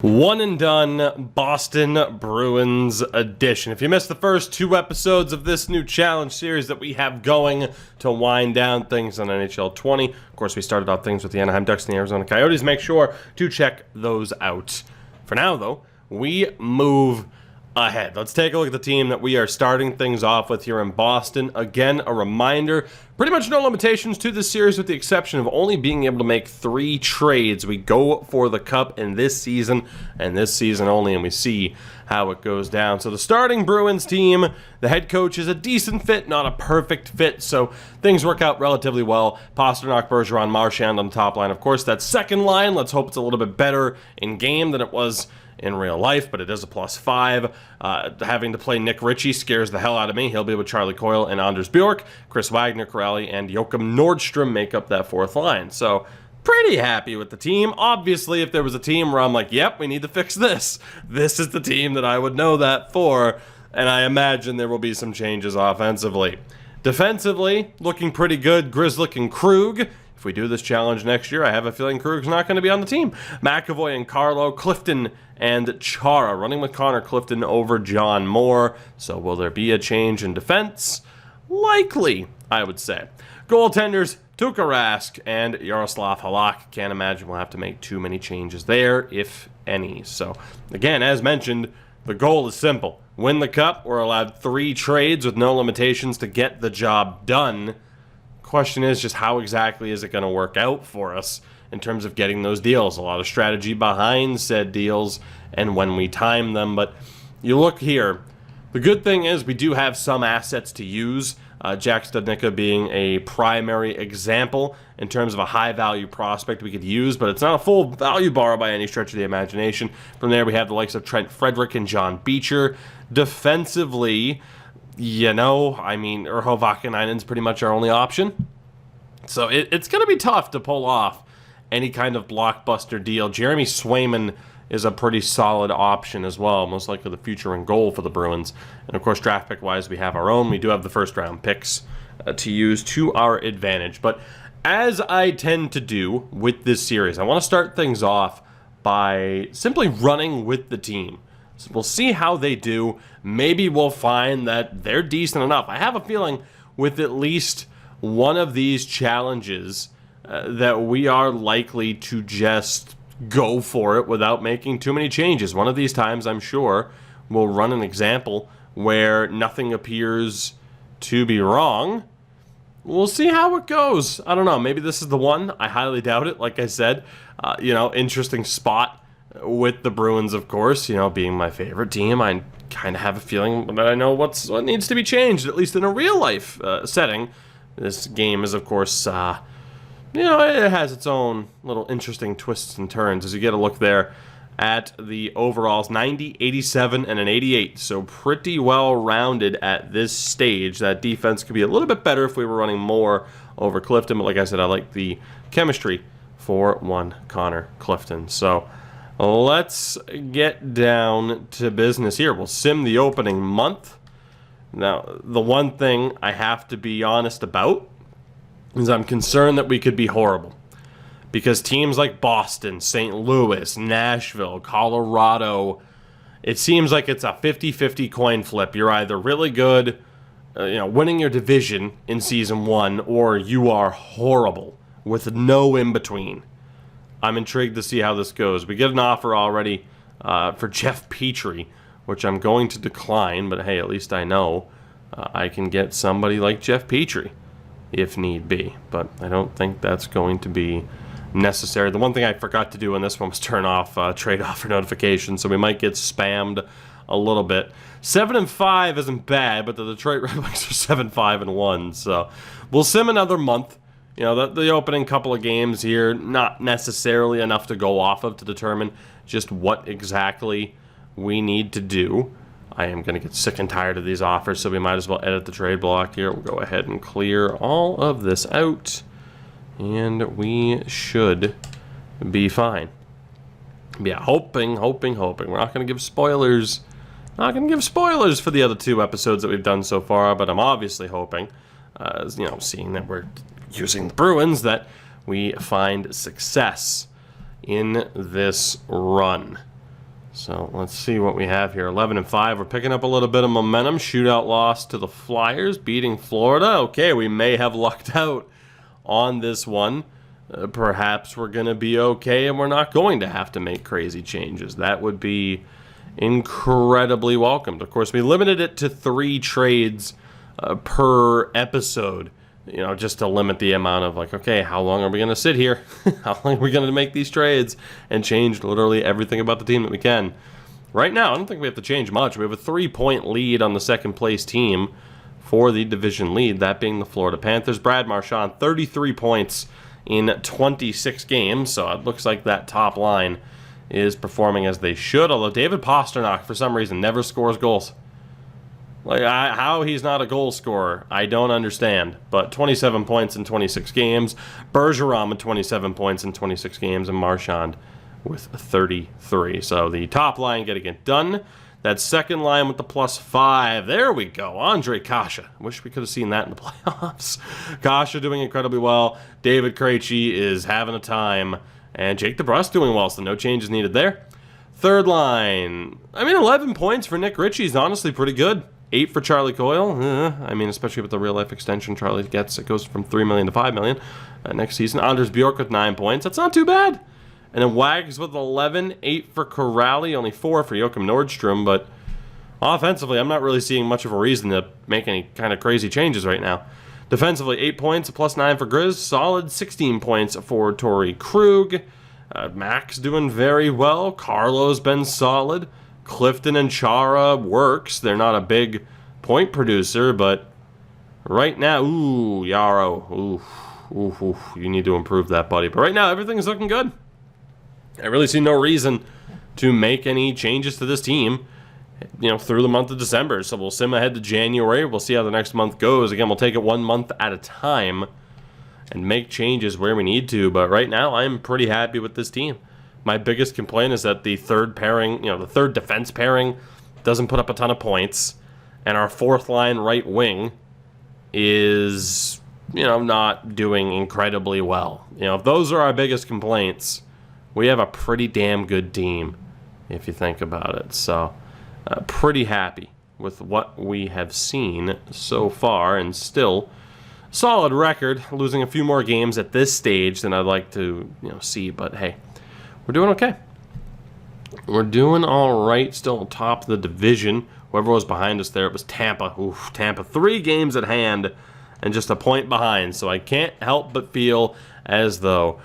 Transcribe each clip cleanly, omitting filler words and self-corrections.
One and done Boston Bruins edition. If you missed the first two episodes of this new challenge series that we have going to wind down things on NHL 20, of course we started off things with the Anaheim Ducks and the Arizona Coyotes. Make sure to check those out. For now though, we move ahead. Let's take a look at the team that we are starting things off with here in Boston. Again, a reminder, pretty much no limitations to this series with the exception of only being able to make 3 trades. We go for the Cup in this season and this season only, and we see how it goes down. So the starting Bruins team, the head coach is a decent fit, not a perfect fit, so things work out relatively well. Pastrnak, Bergeron, Marchand on the top line. Of course, that second line, let's hope it's a little bit better in game than it was in real life, but it is a +5. Having to play Nick Ritchie scares the hell out of me. He'll be with Charlie Coyle and Anders Bjork. Chris Wagner, Corrali, and Joachim Nordstrom make up that fourth line. So pretty happy with the team. Obviously, if there was a team where I'm like, yep, we need to fix this, this is the team that I would know that for, and I imagine there will be some changes offensively. Defensively, looking pretty good. Grzelcyk and Krug. If we do this challenge next year, I have a feeling Krug's not going to be on the team. McAvoy and Carlo, Clifton and Chara, running with Connor Clifton over John Moore. So will there be a change in defense? Likely, I would say. Goaltenders, Tuukka Rask and Yaroslav Halak. Can't imagine we'll have to make too many changes there, if any. So, again, as mentioned, the goal is simple. Win the Cup. We're allowed 3 trades with no limitations to get the job done. Question is just how exactly is it going to work out for us in terms of getting those deals. A lot of strategy behind said deals and when we time them. But you look here, the good thing is we do have some assets to use. Jack Studnicka being a primary example in terms of a high-value prospect we could use, but it's not a full value borrow by any stretch of the imagination. From there, we have the likes of Trent Frederick and John Beecher. Defensively, you know, I mean, Urho Vakanainen's pretty much our only option. So it's going to be tough to pull off any kind of blockbuster deal. Jeremy Swayman is a pretty solid option as well, most likely the future in goal for the Bruins. And of course, draft pick-wise, we have our own. We do have the first-round picks to use to our advantage. But as I tend to do with this series, I want to start things off by simply running with the team. So we'll see how they do. Maybe we'll find that they're decent enough. I have a feeling with at least one of these challenges that we are likely to just go for it without making too many changes. One of these times, I'm sure, we'll run an example where nothing appears to be wrong. We'll see how it goes. I don't know. Maybe this is the one. I highly doubt it. Like I said, interesting spot with the Bruins, of course, being my favorite team. I kind of have a feeling that I know what needs to be changed, at least in a real-life setting. This game is, of course, it has its own little interesting twists and turns as you get a look there at the overalls. 90, 87, and an 88, so pretty well-rounded at this stage. That defense could be a little bit better if we were running more over Clifton, but like I said, I like the chemistry for one Connor Clifton. So let's get down to business here. We'll sim the opening month. Now, the one thing I have to be honest about is I'm concerned that we could be horrible. Because teams like Boston, St. Louis, Nashville, Colorado, it seems like it's a 50-50 coin flip. You're either really good, winning your division in Season 1, or you are horrible with no in-between. I'm intrigued to see how this goes. We get an offer already for Jeff Petrie, which I'm going to decline, but hey, at least I know I can get somebody like Jeff Petrie if need be. But I don't think that's going to be necessary. The one thing I forgot to do in this one was turn off trade offer notifications, so we might get spammed a little bit. 7-5 isn't bad, but the Detroit Red Wings are 7-5-1, so we'll sim another month. The opening couple of games here, not necessarily enough to go off of to determine just what exactly we need to do. I am going to get sick and tired of these offers, so we might as well edit the trade block here. We'll go ahead and clear all of this out, and we should be fine. Yeah, hoping. We're not going to give spoilers. Not going to give spoilers for the other 2 episodes that we've done so far, but I'm obviously hoping, seeing that we're using the Bruins, that we find success in this run. So let's see what we have here. 11-5. We're picking up a little bit of momentum. Shootout loss to the Flyers, beating Florida. Okay, we may have lucked out on this one. Perhaps we're going to be okay and we're not going to have to make crazy changes. That would be incredibly welcomed. Of course, we limited it to 3 trades per episode, just to limit the amount of okay, how long are we going to sit here? How long are we going to make these trades and change literally everything about the team that we can? Right now, I don't think we have to change much. We have a 3-point lead on the second place team for the division lead, that being the Florida Panthers. Brad Marchand, 33 points in 26 games, so it looks like that top line is performing as they should, although David Pastrnak, for some reason, never scores goals. How he's not a goal scorer, I don't understand. But 27 points in 26 games. Bergeron with 27 points in 26 games, and Marchand with 33. So the top line getting it done. That second line with the +5. There we go. Ondrej Kase. Wish we could have seen that in the playoffs. Kase doing incredibly well. David Krejci is having a time. And Jake DeBrusk doing well, so no changes needed there. Third line. 11 points for Nick Ritchie is honestly pretty good. 8 for Charlie Coyle. Especially with the real-life extension Charlie gets. It goes from $3 million to $5 million next season. Anders Bjork with 9 points. That's not too bad. And then Wags with 11, 8 for Corrali, only 4 for Joachim Nordstrom. But offensively, I'm not really seeing much of a reason to make any kind of crazy changes right now. Defensively, 8 points, a +9 for Grizz. Solid 16 points for Torrey Krug. Max doing very well. Carlo's been solid. Clifton and Chara works. They're not a big point producer, but right now, Yarrow. You need to improve that, buddy. But right now, everything's looking good. I really see no reason to make any changes to this team, through the month of December. So we'll sim ahead to January. We'll see how the next month goes. Again, we'll take it 1 month at a time and make changes where we need to. But right now, I'm pretty happy with this team. My biggest complaint is that the third pairing, the third defense pairing doesn't put up a ton of points. And our fourth line right wing is, not doing incredibly well. If those are our biggest complaints, we have a pretty damn good team, if you think about it. So, pretty happy with what we have seen so far, and still solid record. Losing a few more games at this stage than I'd like to, see. But hey, we're doing okay. We're doing all right. Still top of the division. Whoever was behind us there, it was Tampa. Tampa, 3 games at hand and just a point behind. So I can't help but feel as though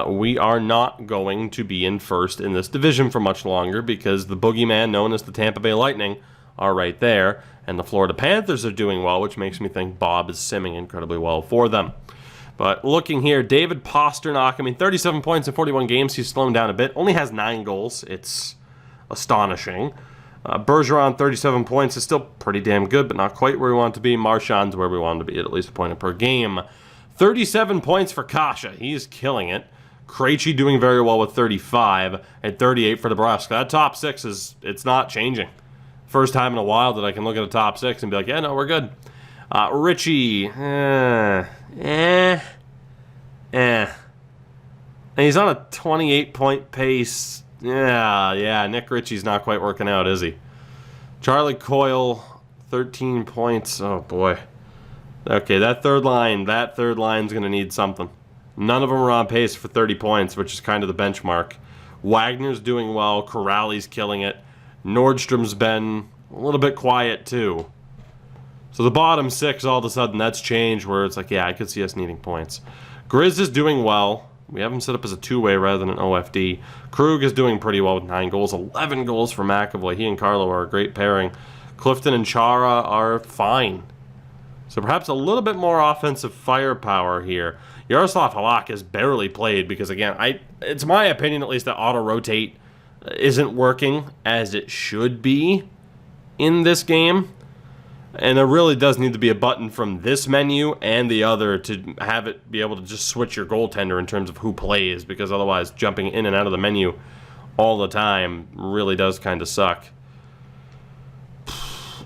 we are not going to be in first in this division for much longer, because the boogeyman known as the Tampa Bay Lightning are right there, and the Florida Panthers are doing well, which makes me think Bob is simming incredibly well for them. But looking here, David Pastrnak, 37 points in 41 games. He's slowing down a bit. Only has 9 goals. It's astonishing. Bergeron, 37 points, is still pretty damn good, but not quite where we want to be. Marchand's where we want to be, at least a point per game. 37 points for Kase. He's killing it. Krejci doing very well with 35 and 38 for DeBrusk. That top 6 it's not changing. First time in a while that I can look at a top 6 and be like, yeah, no, we're good. Ritchie, And he's on a 28-point pace. Yeah, Nick Ritchie's not quite working out, is he? Charlie Coyle, 13 points. Oh, boy. Okay, that third line's going to need something. None of them are on pace for 30 points, which is kind of the benchmark. Wagner's doing well. Corrali's killing it. Nordstrom's been a little bit quiet, too. So the bottom 6, all of a sudden, that's changed, where it's like, yeah, I could see us needing points. Grizz is doing well. We have him set up as a 2-way rather than an OFD. Krug is doing pretty well with 9 goals. 11 goals for McAvoy. He and Carlo are a great pairing. Clifton and Chara are fine. So perhaps a little bit more offensive firepower here. Yaroslav Halak has barely played because, again, it's my opinion at least that auto-rotate isn't working as it should be in this game. And there really does need to be a button from this menu and the other to have it be able to just switch your goaltender in terms of who plays, because otherwise jumping in and out of the menu all the time really does kind of suck.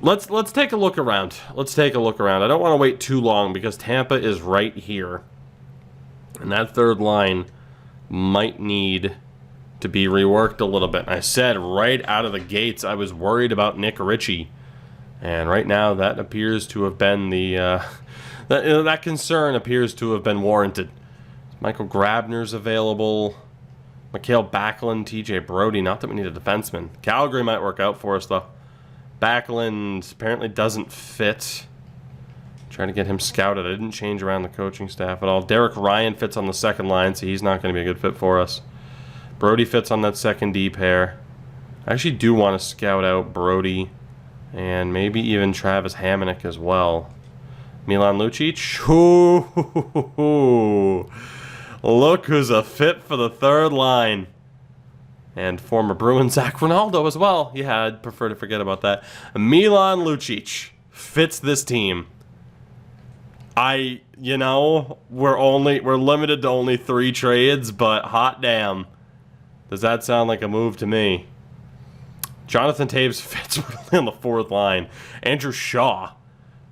Let's take a look around. I don't want to wait too long because Tampa is right here. And that third line might need to be reworked a little bit. I said right out of the gates I was worried about Nick Ritchie. And right now that appears to have been that concern appears to have been warranted. Michael Grabner's available. Mikhail Backlund, TJ Brody. Not that we need a defenseman. Calgary might work out for us, though. Backlund apparently doesn't fit. Trying to get him scouted. I didn't change around the coaching staff at all. Derek Ryan fits on the second line, so he's not going to be a good fit for us. Brody fits on that second D pair. I actually do want to scout out Brody and maybe even Travis Hamonic as well. Milan Lucic. Ooh. Look who's a fit for the third line. And former Bruin Zach Ronaldo as well. Yeah, I'd prefer to forget about that. Milan Lucic fits this team. We're limited to only 3 trades, but hot damn. Does that sound like a move to me? Jonathan Taves fits on the 4th line. Andrew Shaw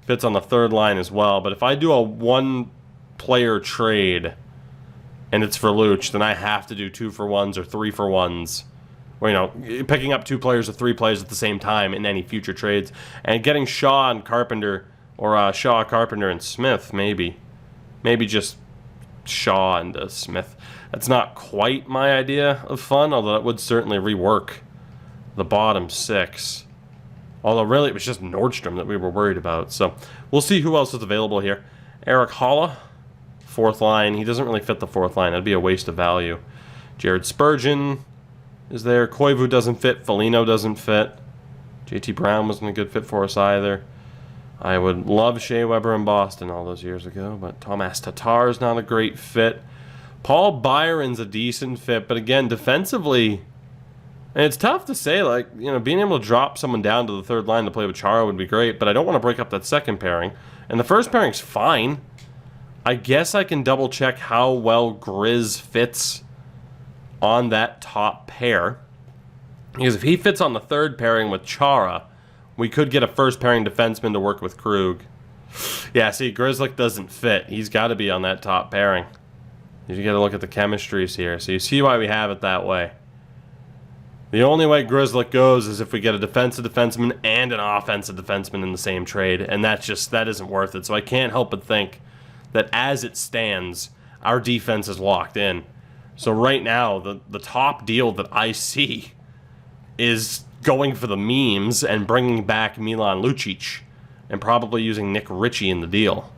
fits on the 3rd line as well. But if I do a 1-player trade and it's for Luch, then I have to do 2-for-1s or 3-for-1s. Or, picking up 2 players or 3 players at the same time in any future trades. And getting Shaw and Carpenter, or Shaw, Carpenter, and Smith, maybe. Maybe just Shaw and Smith. That's not quite my idea of fun, although it would certainly rework the bottom 6. Although really it was just Nordstrom that we were worried about. So we'll see who else is available here. Eric Holla, 4th line. He doesn't really fit the 4th line. That'd be a waste of value. Jared Spurgeon is there. Koivu doesn't fit. Foligno doesn't fit. JT Brown wasn't a good fit for us either. I would love Shea Weber in Boston all those years ago, but Tomas Tatar's not a great fit. Paul Byron's a decent fit, but again, defensively, and it's tough to say, being able to drop someone down to the 3rd line to play with Chara would be great, but I don't want to break up that second pairing. And the first pairing's fine. I guess I can double check how well Grizz fits on that top pair. Because if he fits on the 3rd pairing with Chara, we could get a first pairing defenseman to work with Krug. Yeah, see, Grzelcyk doesn't fit. He's got to be on that top pairing. You got to look at the chemistries here. So you see why we have it that way. The only way Grzelcyk goes is if we get a defensive defenseman and an offensive defenseman in the same trade, and that isn't worth it. So I can't help but think that as it stands, our defense is locked in. So right now, the top deal that I see is going for the memes and bringing back Milan Lucic and probably using Nick Ritchie in the deal.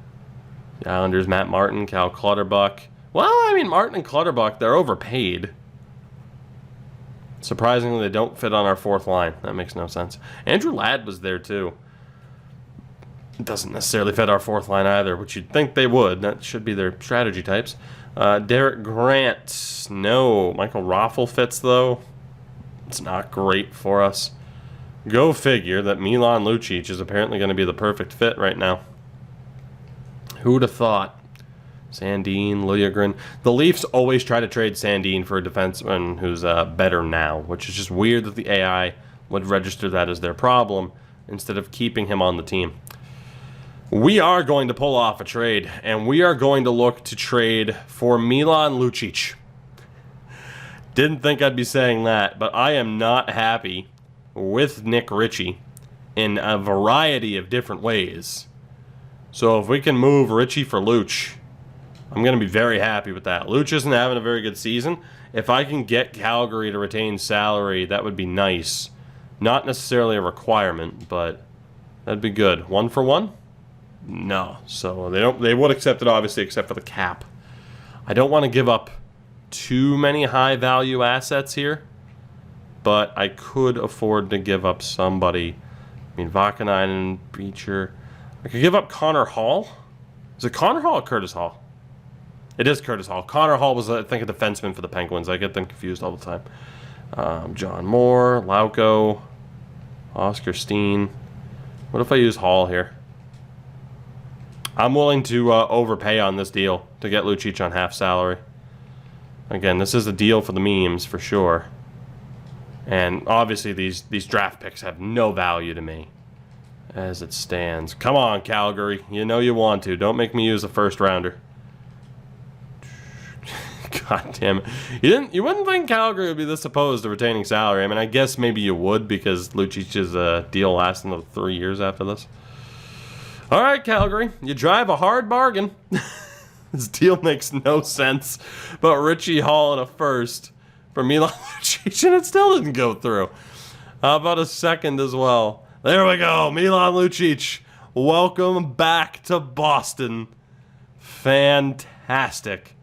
The Islanders, Matt Martin, Cal Clutterbuck. Well, Martin and Clutterbuck, they're overpaid. Surprisingly, they don't fit on our 4th line. That makes no sense. Andrew Ladd was there, too. Doesn't necessarily fit our 4th line either, which you'd think they would. That should be their strategy types. Derek Grant, no. Michael Raffle fits, though. It's not great for us. Go figure that Milan Lucic is apparently going to be the perfect fit right now. Who'd have thought? Sandin, Liljegren. The Leafs always try to trade Sandin for a defenseman who's better now, which is just weird that the AI would register that as their problem instead of keeping him on the team. We are going to pull off a trade, and we are going to look to trade for Milan Lucic. Didn't think I'd be saying that, but I am not happy with Nick Ritchie in a variety of different ways. So if we can move Ritchie for Luch, I'm going to be very happy with that. Luch isn't having a very good season. If I can get Calgary to retain salary, that would be nice. Not necessarily a requirement, but that'd be good. 1-for-1? No. So they would accept it, obviously, except for the cap. I don't want to give up too many high-value assets here, but I could afford to give up somebody. Vakanainen, Beecher. I could give up Connor Hall. Is it Connor Hall or Curtis Hall? It is Curtis Hall. Connor Hall was, I think, a defenseman for the Penguins. I get them confused all the time. John Moore, Lauko, Oscar Steen. What if I use Hall here? I'm willing to overpay on this deal to get Lucic on half salary. Again, this is a deal for the memes, for sure. And obviously these draft picks have no value to me as it stands. Come on, Calgary. You know you want to. Don't make me use a first rounder. God damn it. You wouldn't think Calgary would be this opposed to retaining salary. I mean, I guess maybe you would because Lucic's deal lasts another 3 years after this. All right, Calgary, you drive a hard bargain. This deal makes no sense. But Richie Hall and a first for Milan Lucic, and it still didn't go through. How about a second as well? There we go, Milan Lucic. Welcome back to Boston. Fantastic.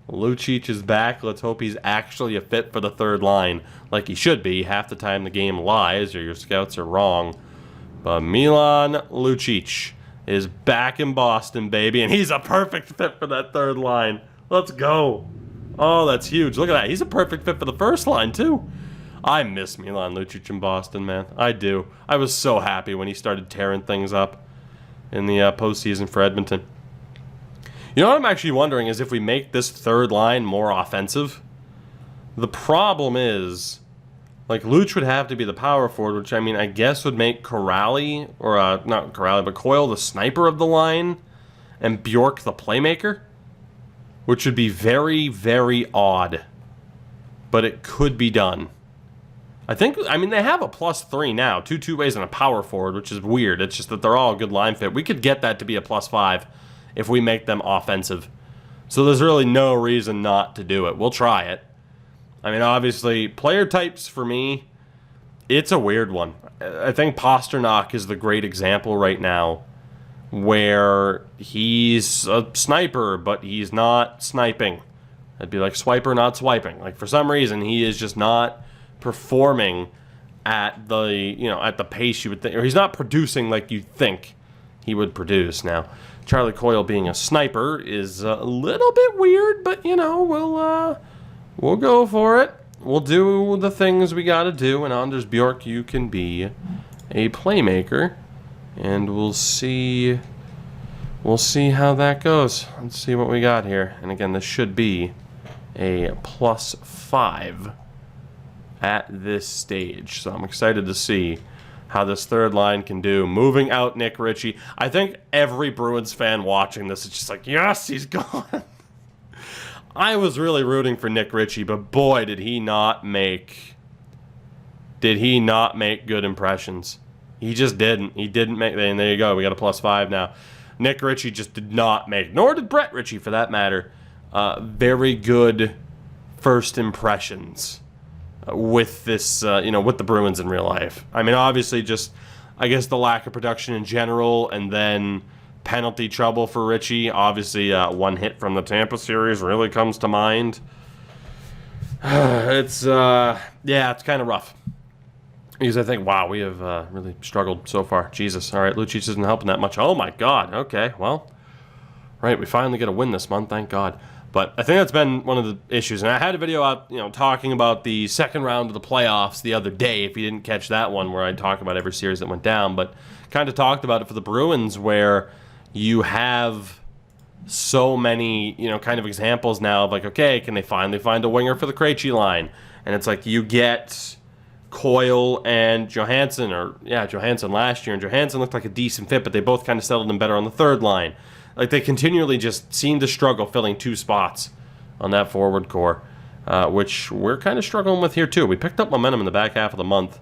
Lucic is back. Let's hope he's actually a fit for the third line, like he should be. Half the time the game lies or your scouts are wrong. But Milan Lucic is back in Boston, baby, and he's a perfect fit for that third line. Let's go. Oh, that's huge. Look at that. He's a perfect fit for the first line, too. I miss Milan Lucic in Boston, man. I do. I was so happy when he started tearing things up in the postseason for Edmonton. You know what I'm actually wondering is if we make this third line more offensive. The problem is, like, Luch would have to be the power forward, which, I mean, I guess would make Corrali, or not Corrali, but Coyle the sniper of the line, and Bjork the playmaker, which would be very, very odd. But it could be done. I mean, they have a +3 now, two two-ways and a power forward, which is weird. It's just that they're all a good line fit. We could get that to be a +5 if we make them offensive. So there's really no reason not to do it. We'll try it. I mean, obviously, player types for me, it's a weird one. I think Pasternak is the great example right now where he's a sniper, but he's not sniping. That'd be like swiper, not swiping. Like, for some reason, he is just not performing at the pace you would think, or he's not producing like you'd think he would produce. Now, Charlie Coyle being a sniper is a little bit weird, but we'll go for it. We'll do the things we got to do, and Anders Bjork, you can be a playmaker, and we'll see how that goes. Let's see what we got here. And again, this should be a +5 at this stage, so I'm excited to see how this third line can do. Moving out Nick Ritchie. I think every Bruins fan watching this is just like, yes, he's gone. I was really rooting for Nick Ritchie, but boy, did he not make good impressions. He just didn't. He didn't make, and there you go. We got a +5 now. Nick Ritchie just did not make, nor did Brett Ritchie for that matter, very good first impressions with this, with the Bruins in real life. I mean, obviously just, I guess, the lack of production in general, and then penalty trouble for Ritchie. Obviously, one hit from the Tampa series really comes to mind. It's kind of rough. Because I think, wow, we have really struggled so far. Jesus. All right, Lucic isn't helping that much. Oh, my God. Okay, well, right, we finally get a win this month. Thank God. But I think that's been one of the issues. And I had a video out, talking about the second round of the playoffs the other day, if you didn't catch that one, where I talk about every series that went down. But kind of talked about it for the Bruins, where you have so many, kind of examples now of like, okay, can they finally find a winger for the Krejci line? And it's like you get Coyle and Johansson, Johansson last year, and Johansson looked like a decent fit, but they both kind of settled in better on the third line. Like, they continually just seem to struggle filling two spots on that forward core, which we're kind of struggling with here too. We picked up momentum in the back half of the month.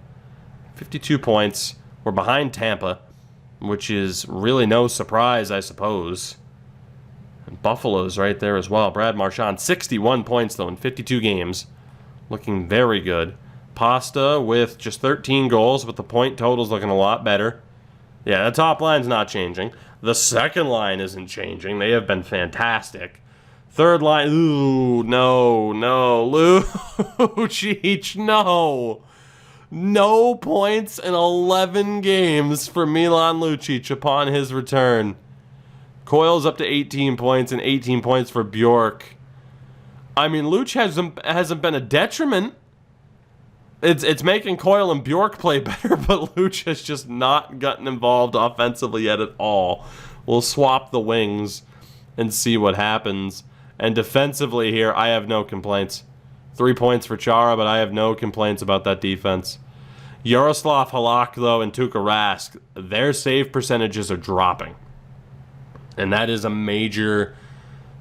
52 points. We're behind Tampa, which is really no surprise, I suppose. And Buffalo's right there as well. Brad Marchand, 61 points, though, in 52 games. Looking very good. Pasta with just 13 goals, but the point total's looking a lot better. Yeah, the top line's not changing. The second line isn't changing. They have been fantastic. Third line, ooh, no, Lucic, no. No points in 11 games for Milan Lucic upon his return. Coyle's up to 18 points and 18 points for Bjork. I mean, Luch hasn't been a detriment. It's making Coyle and Bjork play better, but Luch has just not gotten involved offensively yet at all. We'll swap the wings and see what happens. And defensively here, I have no complaints. 3 points for Chara, but I have no complaints about that defense. Yaroslav Halak, though, and Tuukka Rask, their save percentages are dropping. And that is a major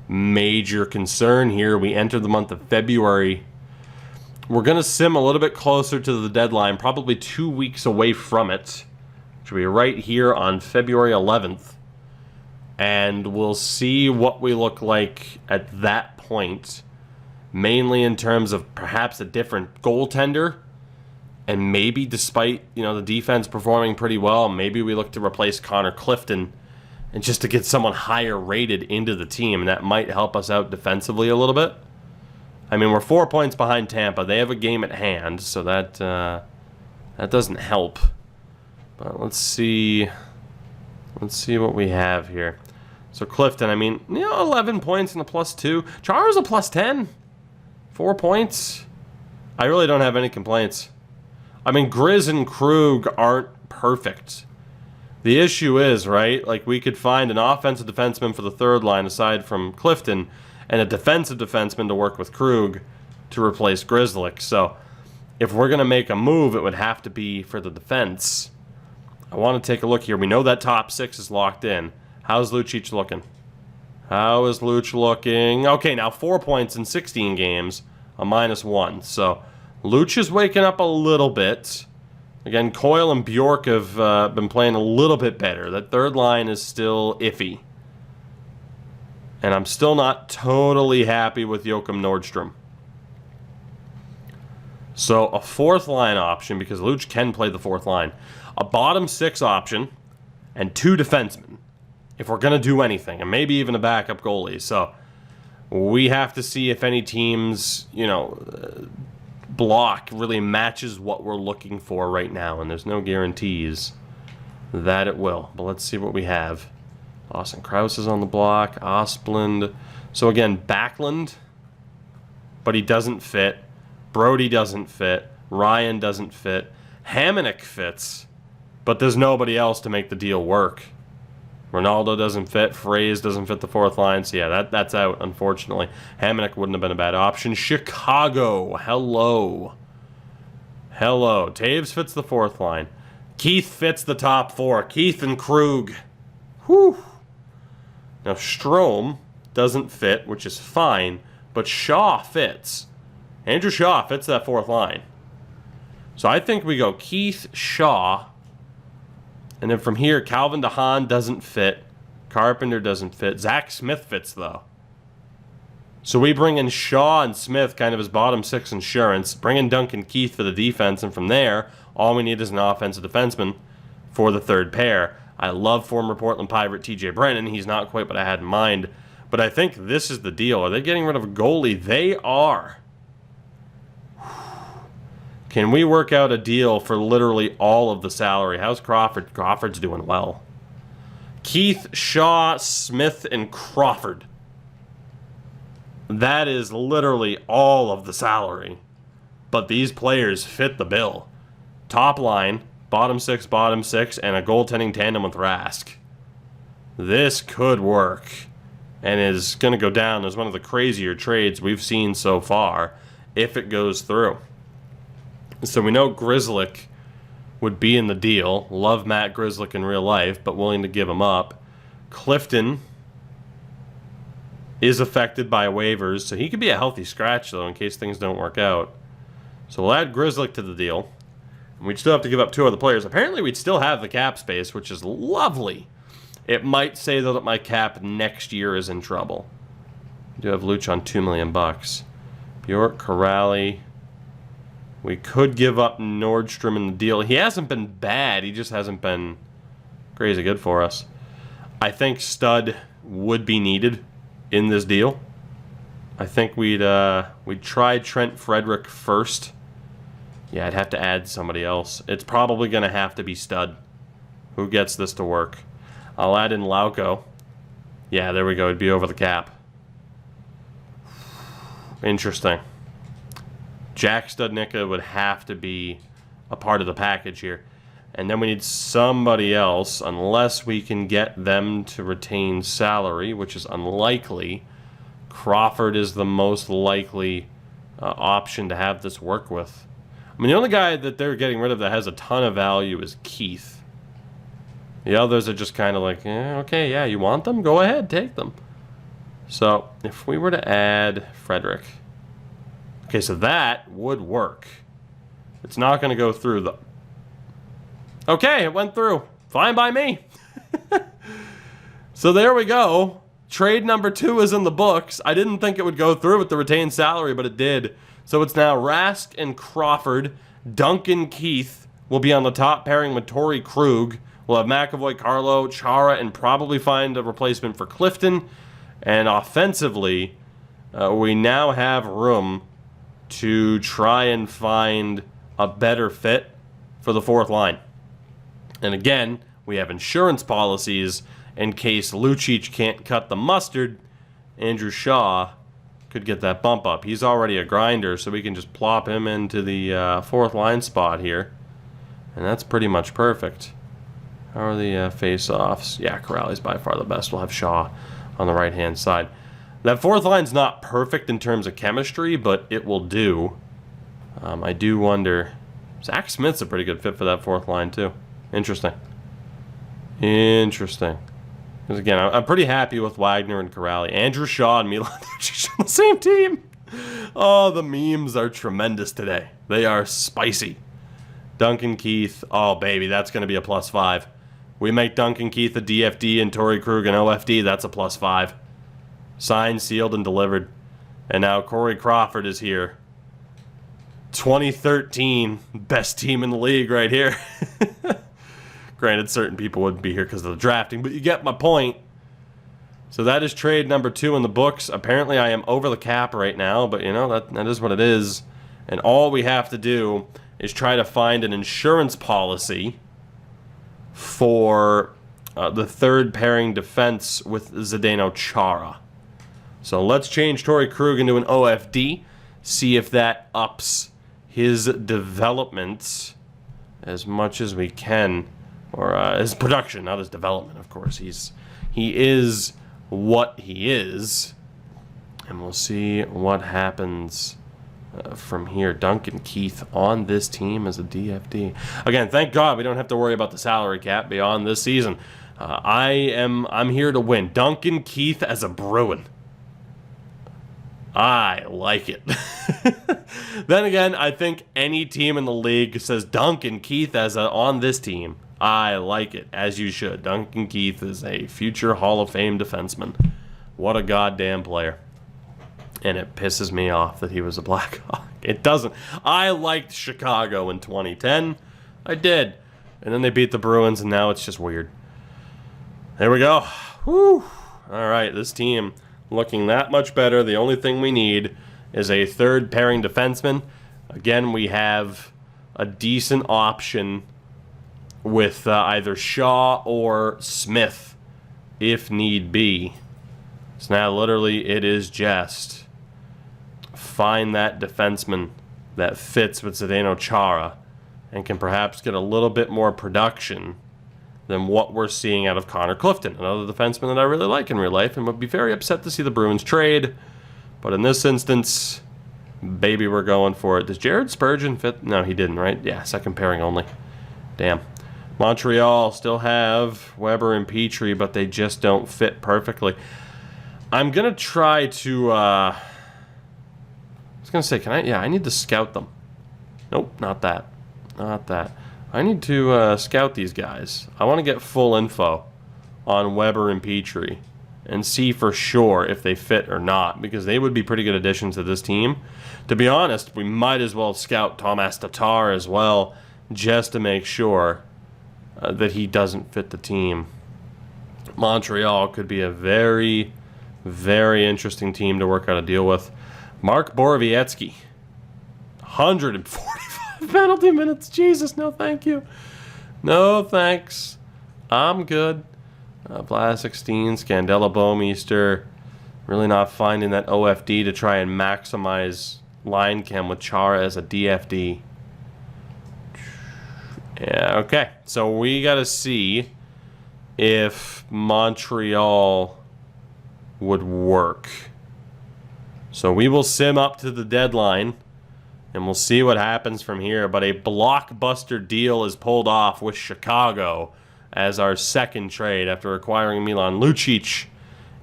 major concern here. We enter the month of February. We're going to sim a little bit closer to the deadline, probably 2 weeks away from it, which will be right here on February 11th. And we'll see what we look like at that point, mainly in terms of perhaps a different goaltender. And maybe despite, the defense performing pretty well, maybe we look to replace Connor Clifton and just to get someone higher rated into the team. And that might help us out defensively a little bit. I mean, we're 4 points behind Tampa. They have a game at hand, so that doesn't help. But let's see what we have here. So Clifton, 11 points and a +2. Chara's a +10. 4 points. I really don't have any complaints. Grizz and Krug aren't perfect. The issue is, right, we could find an offensive defenseman for the third line aside from Clifton, and a defensive defenseman to work with Krug to replace Grzelcyk. So if we're going to make a move, it would have to be for the defense. I want to take a look here. We know that top 6 is locked in. How's Lucic looking? How is Luch looking? Okay, now 4 points in 16 games, a -1. So Luch is waking up a little bit. Again, Coyle and Bjork have been playing a little bit better. That third line is still iffy. And I'm still not totally happy with Joachim Nordstrom. So a fourth line option, because Luch can play the fourth line. A bottom 6 option and 2 defensemen, if we're going to do anything. And maybe even a backup goalie. So we have to see if any team's, block really matches what we're looking for right now. And there's no guarantees that it will. But let's see what we have. Austin Krause is on the block. Osplund. So again, Backlund, but he doesn't fit. Brody doesn't fit. Ryan doesn't fit. Hamonic fits, but there's nobody else to make the deal work. Ronaldo doesn't fit. Fraze doesn't fit the fourth line. So yeah, that's out, unfortunately. Hamonic wouldn't have been a bad option. Chicago. Hello. Taves fits the fourth line. Keith fits the top 4. Keith and Krug. Whew. Now, Strome doesn't fit, which is fine, but Shaw fits. Andrew Shaw fits that fourth line. So I think we go Keith, Shaw, and then from here, Calvin DeHaan doesn't fit. Carpenter doesn't fit. Zach Smith fits, though. So we bring in Shaw and Smith kind of as bottom 6 insurance, bring in Duncan Keith for the defense, and from there, all we need is an offensive defenseman for the third pair. I love former Portland Pirate TJ Brennan. He's not quite what I had in mind. But I think this is the deal. Are they getting rid of a goalie? They are. Can we work out a deal for literally all of the salary? How's Crawford? Crawford's doing well. Keith, Shaw, Smith, and Crawford. That is literally all of the salary. But these players fit the bill. Top line. Bottom 6, and a goaltending tandem with Rask. This could work and is going to go down as one of the crazier trades we've seen so far if it goes through. So we know Grzelcyk would be in the deal. Love Matt Grzelcyk in real life, but willing to give him up. Clifton is affected by waivers, so he could be a healthy scratch, though, in case things don't work out. So we'll add Grzelcyk to the deal. We'd still have to give up 2 other players. Apparently, we'd still have the cap space, which is lovely. It might say, though, that my cap next year is in trouble. I do have Luch on $2 million. Bjork, Corrali. We could give up Nordstrom in the deal. He hasn't been bad. He just hasn't been crazy good for us. I think Stud would be needed in this deal. I think we'd try Trent Frederick first. Yeah, I'd have to add somebody else. It's probably going to have to be Stud. Who gets this to work? I'll add in Lauko. Yeah, there we go. It'd be over the cap. Interesting. Jack Studnicka would have to be a part of the package here. And then we need somebody else, unless we can get them to retain salary, which is unlikely. Crawford is the most likely option to have this work with. The only guy that they're getting rid of that has a ton of value is Keith. The others are just kind of like, okay, yeah, you want them? Go ahead, take them. So, if we were to add Frederick... Okay, so that would work. It's not going to go through, though. Okay, it went through. Fine by me. So there we go. Trade number 2 is in the books. I didn't think it would go through with the retained salary, but it did. So it's now Rask and Crawford. Duncan Keith will be on the top pairing with Torrey Krug. We'll have McAvoy, Carlo, Chara, and probably find a replacement for Clifton. And offensively, we now have room to try and find a better fit for the fourth line. And again, we have insurance policies in case Lucic can't cut the mustard. Andrew Shaw could get that bump up. He's already a grinder, so we can just plop him into the fourth line spot here. And that's pretty much perfect. How are the face-offs? Yeah, Corrali's by far the best. We'll have Shaw on the right-hand side. That fourth line's not perfect in terms of chemistry, but it will do. I do wonder... Zach Smith's a pretty good fit for that fourth line, too. Interesting. Interesting. Because, again, I'm pretty happy with Wagner and Corrali. Andrew Shaw and Milan Lucic on the same team. Oh, the memes are tremendous today. They are spicy. Duncan Keith. Oh, baby, that's going to be a +5. We make Duncan Keith a DFD and Torrey Krug an OFD. That's a +5. Signed, sealed, and delivered. And now Corey Crawford is here. 2013, best team in the league right here. Granted, certain people wouldn't be here because of the drafting, but you get my point. So that is trade number 2 in the books. Apparently, I am over the cap right now, but you know, that is what it is. And all we have to do is try to find an insurance policy for the third pairing defense with Zdeno Chara. So let's change Torrey Krug into an OFD, see if that ups his development as much as we can, or his production, not his development, of course. He is what he is, and we'll see what happens from here. Duncan Keith on this team as a DFD. Again, thank God we don't have to worry about the salary cap beyond this season. I'm here to win. Duncan Keith as a Bruin. I like it. Then again, I think any team in the league says Duncan Keith as on this team. I like it, as you should. Duncan Keith is a future Hall of Fame defenseman. What a goddamn player. And it pisses me off that he was a Blackhawk. It doesn't. I liked Chicago in 2010. I did. And then they beat the Bruins, and now it's just weird. There we go. Whew. All right, this team looking that much better. The only thing we need is a third pairing defenseman. Again, we have a decent option with either Shaw or Smith if need be. So now literally it is just find that defenseman that fits with Zdeno Chara and can perhaps get a little bit more production than what we're seeing out of Connor Clifton, another defenseman that I really like in real life and would be very upset to see the Bruins trade. But in this instance, baby, we're going for it. Does Jared Spurgeon fit? No, he didn't, right? Yeah, second pairing only. Damn. Montreal still have Weber and Petrie, but they just don't fit perfectly. I'm going to try to... I was going to say, I need to scout them. Nope, not that. Not that. I need to scout these guys. I want to get full info on Weber and Petrie and see for sure if they fit or not, because they would be pretty good additions to this team. To be honest, we might as well scout Thomas Tatar as well, just to make sure that he doesn't fit the team. Montreal could be a very, very interesting team to work out a deal with. Mark Borowiecki, 145 penalty minutes. Jesus, no thank you. No thanks. I'm good. Vlasic, Steen, Scandella, Bouwmeester. Really not finding that OFD to try and maximize line chem with Chara as a DFD. Yeah, okay. So we got to see if Montreal would work. So we will sim up to the deadline, and we'll see what happens from here. But a blockbuster deal is pulled off with Chicago as our second trade after acquiring Milan Lucic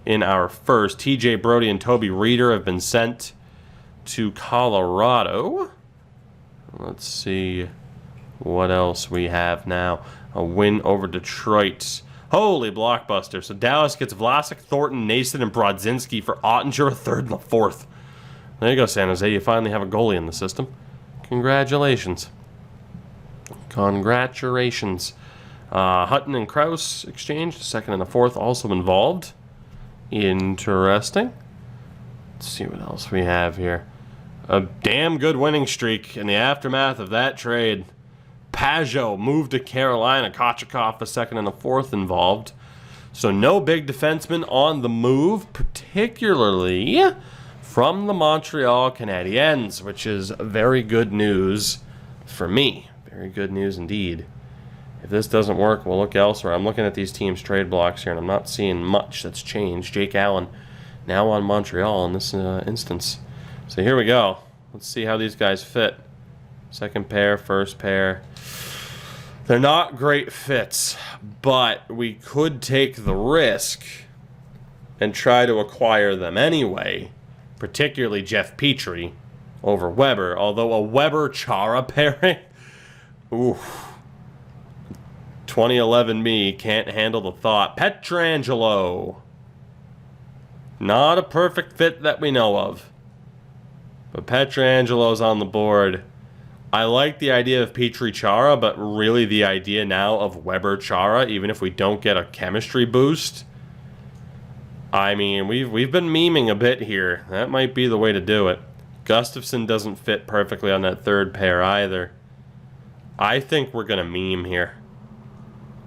in our first. TJ Brody and Toby Reeder have been sent to Colorado. Let's see what else we have now. A win over Detroit. Holy blockbuster. So Dallas gets Vlasic, Thornton, Nason, and Brodzinski for Ottinger, a third and a fourth. There you go, San Jose. You finally have a goalie in the system. Congratulations. Congratulations. Hutton and Krause exchanged, a second and a fourth also involved. Interesting. Let's see what else we have here. A damn good winning streak in the aftermath of that trade. Pajot moved to Carolina. Kochikov, a second and a fourth involved. So no big defenseman on the move, particularly from the Montreal Canadiens, which is very good news for me. Very good news indeed. If this doesn't work, we'll look elsewhere. I'm looking at these teams' trade blocks here, and I'm not seeing much that's changed. Jake Allen now on Montreal in this instance. So here we go. Let's see how these guys fit. Second pair, first pair. They're not great fits, but we could take the risk and try to acquire them anyway, particularly Jeff Petrie over Weber, although a Weber-Chara pairing, oof. 2011 me can't handle the thought. Pietrangelo. Not a perfect fit that we know of, but Pietrangelo's on the board. I like the idea of Petrie-Chara, but really the idea now of Weber-Chara, even if we don't get a chemistry boost. I mean, we've been memeing a bit here. That might be the way to do it. Gustafsson doesn't fit perfectly on that third pair either. I think we're going to meme here.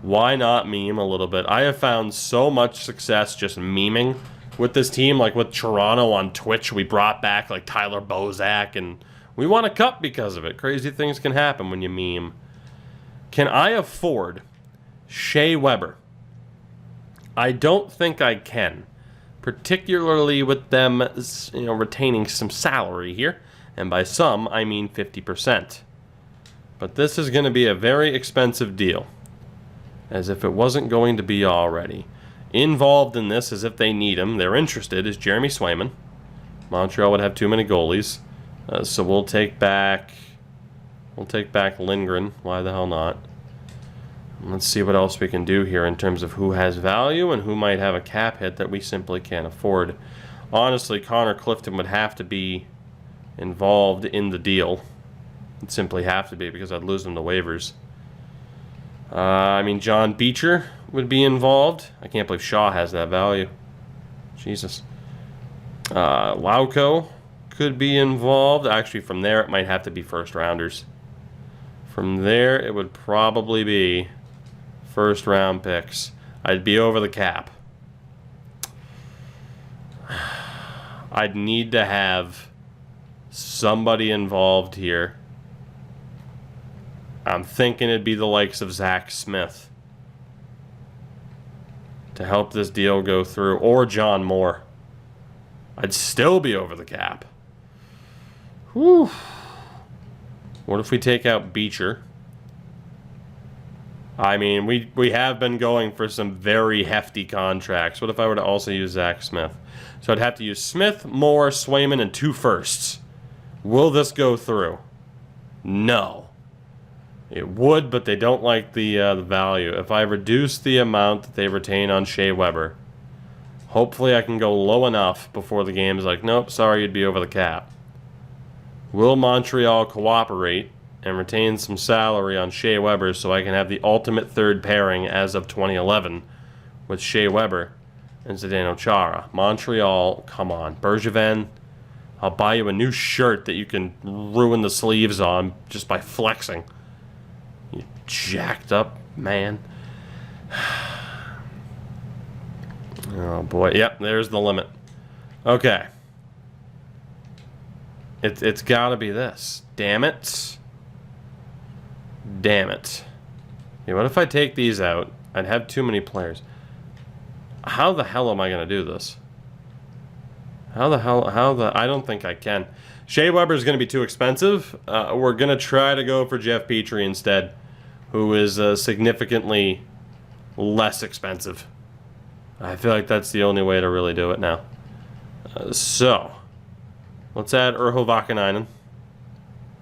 Why not meme a little bit? I have found so much success just memeing with this team. Like with Toronto on Twitch, we brought back like Tyler Bozak, and we won a cup because of it. Crazy things can happen when you meme. Can I afford Shea Weber? I don't think I can, particularly with them, retaining some salary here, and by some I mean 50%. But this is going to be a very expensive deal, as if it wasn't going to be already. Involved in this, as if they need him, they're interested, is Jeremy Swayman. Montreal would have too many goalies, so we'll take back Lindgren. Why the hell not? Let's see what else we can do here in terms of who has value and who might have a cap hit that we simply can't afford. Honestly, Connor Clifton would have to be involved in the deal. It'd simply have to be, because I'd lose them to waivers. I mean, John Beecher would be involved. I can't believe Shaw has that value. Jesus. Lauco could be involved. Actually, from there, it might have to be first rounders. From there, it would probably be first round picks. I'd be over the cap. I'd need to have somebody involved here. I'm thinking it'd be the likes of Zach Smith to help this deal go through, or John Moore. I'd still be over the cap. Whew. What if we take out Beecher? I mean, we have been going for some very hefty contracts. What if I were to also use Zach Smith? So I'd have to use Smith, Moore, Swayman, and 2 firsts. Will this go through? No. It would, but they don't like the value. If I reduce the amount that they retain on Shea Weber, hopefully I can go low enough before the game is like, nope, sorry, you'd be over the cap. Will Montreal cooperate and retain some salary on Shea Weber so I can have the ultimate third pairing as of 2011 with Shea Weber and Zdeno Chara? Montreal, come on. Bergevin, I'll buy you a new shirt that you can ruin the sleeves on just by flexing. You jacked up man. Oh boy. Yep, there's the limit. Okay. It's got to be this. Damn it. Damn it. Yeah, what if I take these out? I'd have too many players. How the hell am I going to do this? I don't think I can. Shea Weber is going to be too expensive. We're going to try to go for Jeff Petrie instead, who is significantly less expensive. I feel like that's the only way to really do it now. So, let's add Urho Vakanainen.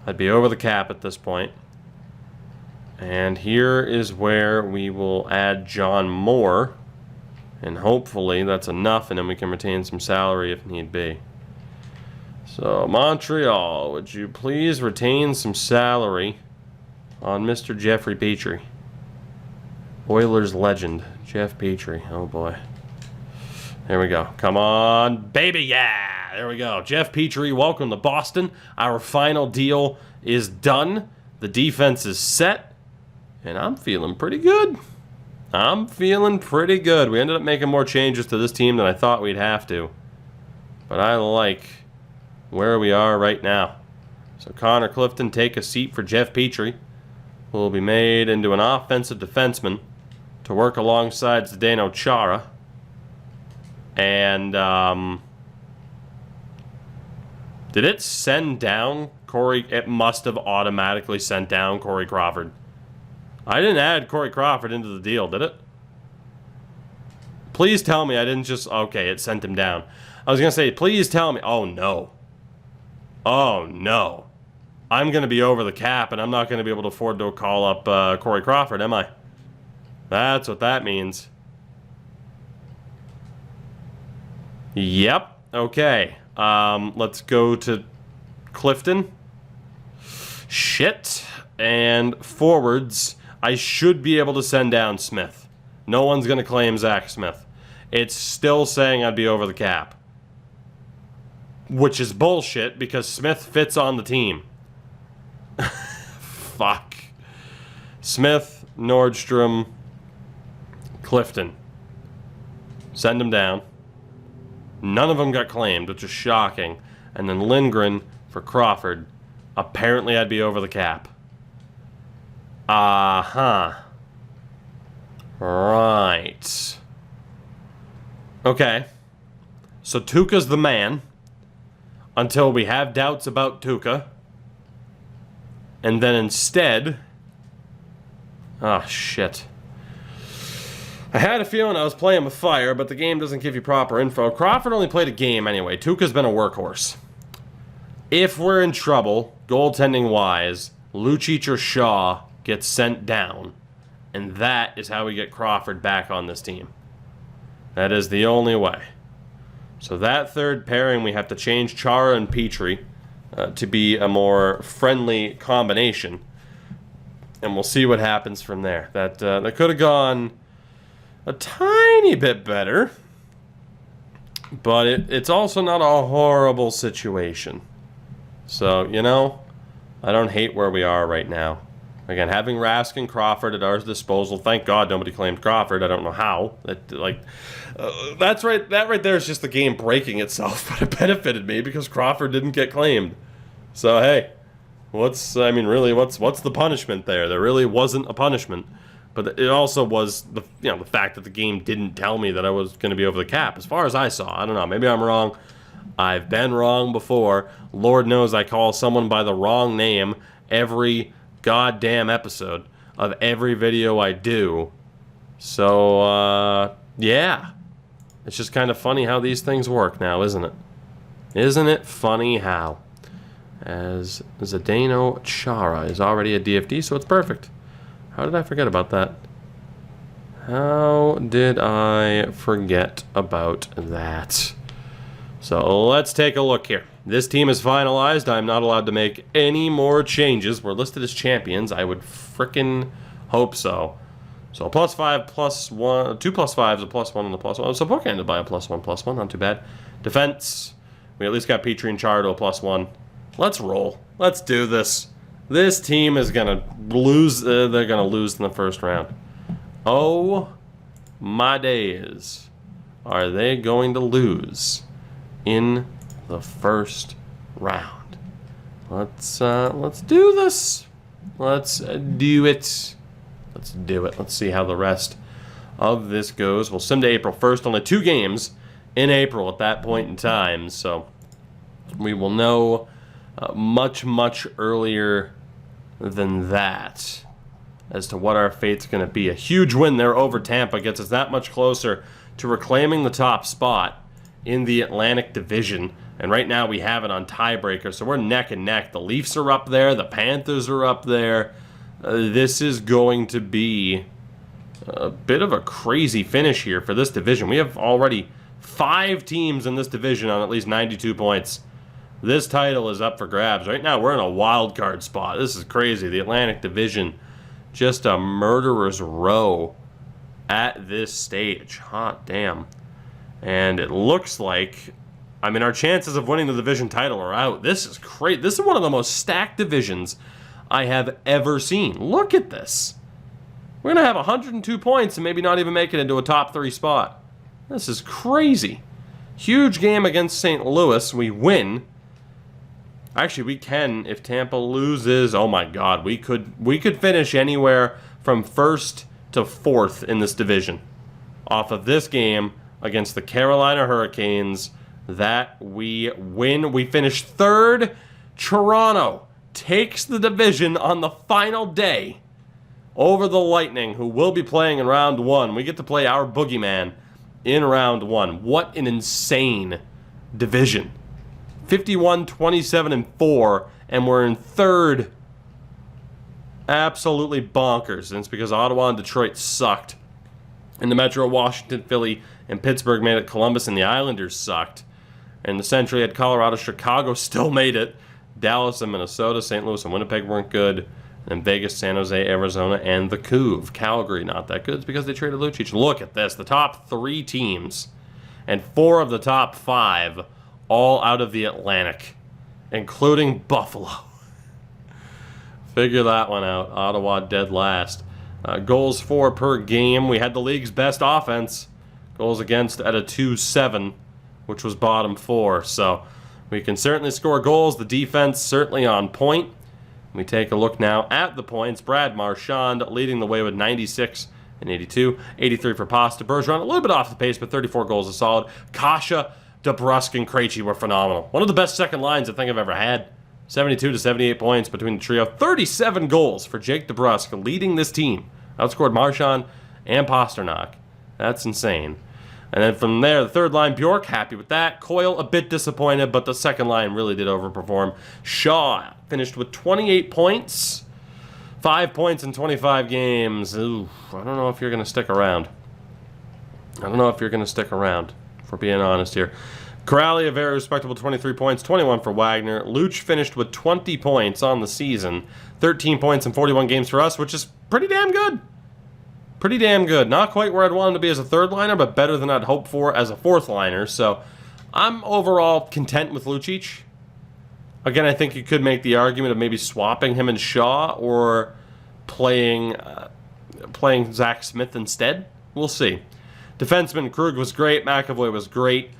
I'd be over the cap at this point. And here is where we will add John Moore. And hopefully that's enough, and then we can retain some salary if need be. So, Montreal, would you please retain some salary on Mr. Jeffrey Petrie? Oilers legend, Jeff Petrie. Oh, boy. There we go. Come on, baby, yeah! There we go. Jeff Petrie, welcome to Boston. Our final deal is done. The defense is set, and I'm feeling pretty good. I'm feeling pretty good. We ended up making more changes to this team than I thought we'd have to. But I like where we are right now. So Connor Clifton, take a seat for Jeff Petrie, who will be made into an offensive defenseman to work alongside Zdeno Chara. And, did it send down Corey? It must have automatically sent down Corey Crawford. I didn't add Corey Crawford into the deal, did it? Please tell me I didn't just... Okay, it sent him down. I was going to say, please tell me... Oh, no. Oh, no. I'm going to be over the cap, and I'm not going to be able to afford to call up Corey Crawford, am I? That's what that means. Yep. Okay. Let's go to Clifton. Shit. And forwards... I should be able to send down Smith. No one's going to claim Zach Smith. It's still saying I'd be over the cap. Which is bullshit because Smith fits on the team. Fuck. Smith, Nordstrom, Clifton. Send them down. None of them got claimed, which is shocking. And then Lindgren for Crawford. Apparently I'd be over the cap. Uh-huh. Right. Okay. So Tuukka's the man until we have doubts about Tuukka. And then instead... Oh, shit. I had a feeling I was playing with fire, but the game doesn't give you proper info. Crawford only played a game anyway. Tuukka's been a workhorse. If we're in trouble, goaltending-wise, Lucic or Shaw gets sent down, and that is how we get Crawford back on this team. That is the only way. So that third pairing, we have to change Chara and Petrie to be a more friendly combination, and we'll see what happens from there. That could have gone a tiny bit better, but it's also not a horrible situation. So, you know, I don't hate where we are right now. Again, having Rask and Crawford at our disposal. Thank God nobody claimed Crawford. I don't know how. That's right. That right there is just the game breaking itself. But it benefited me because Crawford didn't get claimed. So hey, what's the punishment there? There really wasn't a punishment. But it also was the fact that the game didn't tell me that I was going to be over the cap. As far as I saw, I don't know. Maybe I'm wrong. I've been wrong before. Lord knows I call someone by the wrong name every goddamn episode of every video I do. So, yeah. It's just kind of funny how these things work now, isn't it? Isn't it funny how? As Zdeno Chara is already a DFD, so it's perfect. How did I forget about that? How did I forget about that? So let's take a look here. This team is finalized. I'm not allowed to make any more changes. We're listed as champions. I would frickin' hope so. So a +5, +1, 2 +5s, a +1, and a +1. So bookended by a +1, not too bad. Defense, we at least got Petrie and Chara to a +1. Let's roll. Let's do this. This team is gonna lose. They're gonna lose in the first round. Oh my days, are they going to lose in the first round? Let's do this. Let's do it. Let's do it. Let's see how the rest of this goes. We'll sim to April 1st. Only 2 games in April at that point in time, so we will know much earlier than that. as to what our fate's going to be. A huge win there over Tampa gets us that much closer to reclaiming the top spot in the Atlantic Division. And right now we have it on tiebreaker, so we're neck and neck. The Leafs are up there. The Panthers are up there. This is going to be a bit of a crazy finish here for this division. We have already 5 teams in this division on at least 92 points. This title is up for grabs. Right now we're in a wild card spot. This is crazy. The Atlantic Division, just a murderer's row at this stage. Hot damn. And it looks like, I mean, our chances of winning the division title are out. This is great. This is one of the most stacked divisions I have ever seen. Look at this. We're going to have 102 points and maybe not even make it into a top 3 spot. This is crazy. Huge game against St. Louis. We win. Actually, we can if Tampa loses. Oh my God, we could finish anywhere from 1st to 4th in this division off of this game against the Carolina Hurricanes that we win. We finish 3rd. Toronto takes the division on the final day over the Lightning, who will be playing in round 1. We get to play our boogeyman in round 1. What an insane division. 51, 27, and 4, and we're in 3rd. Absolutely bonkers. And it's because Ottawa and Detroit sucked. And the Metro, Washington, Philly, and Pittsburgh made it. Columbus and the Islanders sucked. And the Central had Colorado, Chicago still made it. Dallas and Minnesota, St. Louis and Winnipeg weren't good. And Vegas, San Jose, Arizona, and the Couve. Calgary not that good. It's because they traded Lucic. Look at this. The top 3 teams and 4 of the top 5 all out of the Atlantic, including Buffalo. Figure that one out. Ottawa dead last. Goals for per game. We had the league's best offense. Goals against at a 2.7, which was bottom 4. So we can certainly score goals. The defense certainly on point. We take a look now at the points. Brad Marchand leading the way with 96 and 82. 83 for Pasta. Bergeron a little bit off the pace, but 34 goals is solid. Kasha, DeBrusk, and Krejci were phenomenal. One of the best second lines I think I've ever had. 72 to 78 points between the trio. 37 goals for Jake DeBrusk, leading this team. Outscored Marchand and Pasternak. That's insane. And then from there, the third line, Bjork, happy with that. Coyle, a bit disappointed, but the second line really did overperform. Shaw finished with 28 points. 5 points in 25 games. Ooh, I don't know if you're going to stick around. If we're being honest here. Corrali, a very respectable 23 points, 21 for Wagner. Luch finished with 20 points on the season. 13 points in 41 games for us, which is pretty damn good. Pretty damn good. Not quite where I'd want him to be as a third liner, but better than I'd hoped for as a fourth liner. So I'm overall content with Lucic. Again, I think you could make the argument of maybe swapping him and Shaw or playing Zach Smith instead. We'll see. Defenseman Krug was great. McAvoy was great.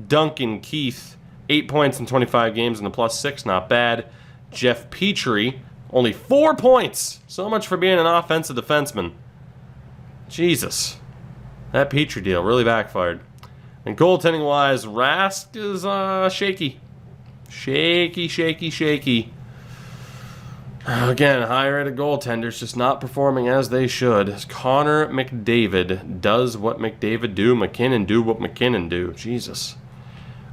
Duncan Keith, 8 points in 25 games and a +6, not bad. Jeff Petrie, only 4 points. So much for being an offensive defenseman. Jesus. That Petrie deal really backfired. And goaltending-wise, Rask is shaky. Shaky. Again, high-rated goaltenders just not performing as they should. As Connor McDavid does what McDavid do, McKinnon do what McKinnon do. Jesus.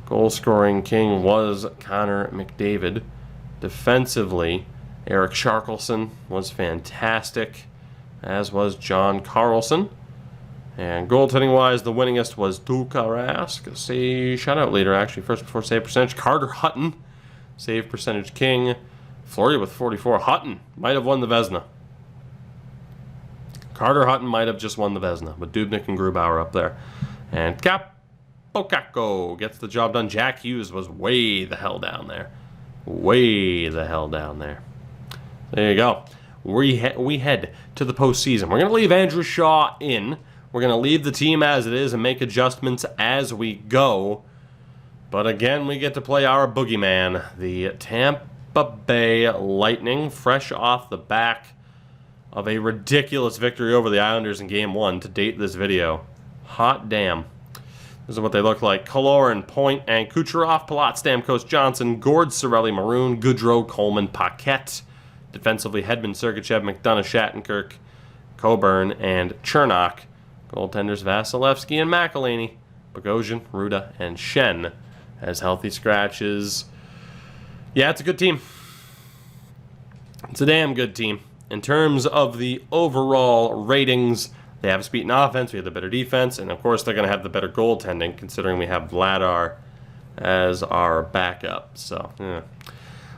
Goal-scoring king was Connor McDavid. Defensively, Eric Sharkelson was fantastic, as was John Carlson. And goaltending-wise, the winningest was Tuukka Rask, shutout leader, actually, first before save percentage. Carter Hutton, save percentage king. Fleury with 44. Hutton might have won the Vezina. Carter Hutton might have just won the Vezina, with Dubnyk and Grubauer up there. And Kakko gets the job done. Jack Hughes was way the hell down there. There you go. We head to the postseason. We're going to leave Andrew Shaw in. We're going to leave the team as it is and make adjustments as we go. But again, we get to play our boogeyman, the Tampa Bay Lightning, fresh off the back of a ridiculous victory over the Islanders in Game 1 to date this video. Hot damn. This is what they look like. Kaloran, Point, and Kucherov, Palat, Stamkos, Johnson, Gord, Cirelli, Maroon, Goudreau, Coleman, Paquette. Defensively, Hedman, Sergachev, McDonough, Shattenkirk, Coburn, and Chernak. Goaltenders Vasilevsky and McElhaney. Bogosian, Ruda, and Shen as healthy scratches. Yeah, it's a good team. It's a damn good team. In terms of the overall ratings, they have us beaten offense, we have the better defense, and of course they're going to have the better goaltending, considering we have Vladar as our backup. So, yeah.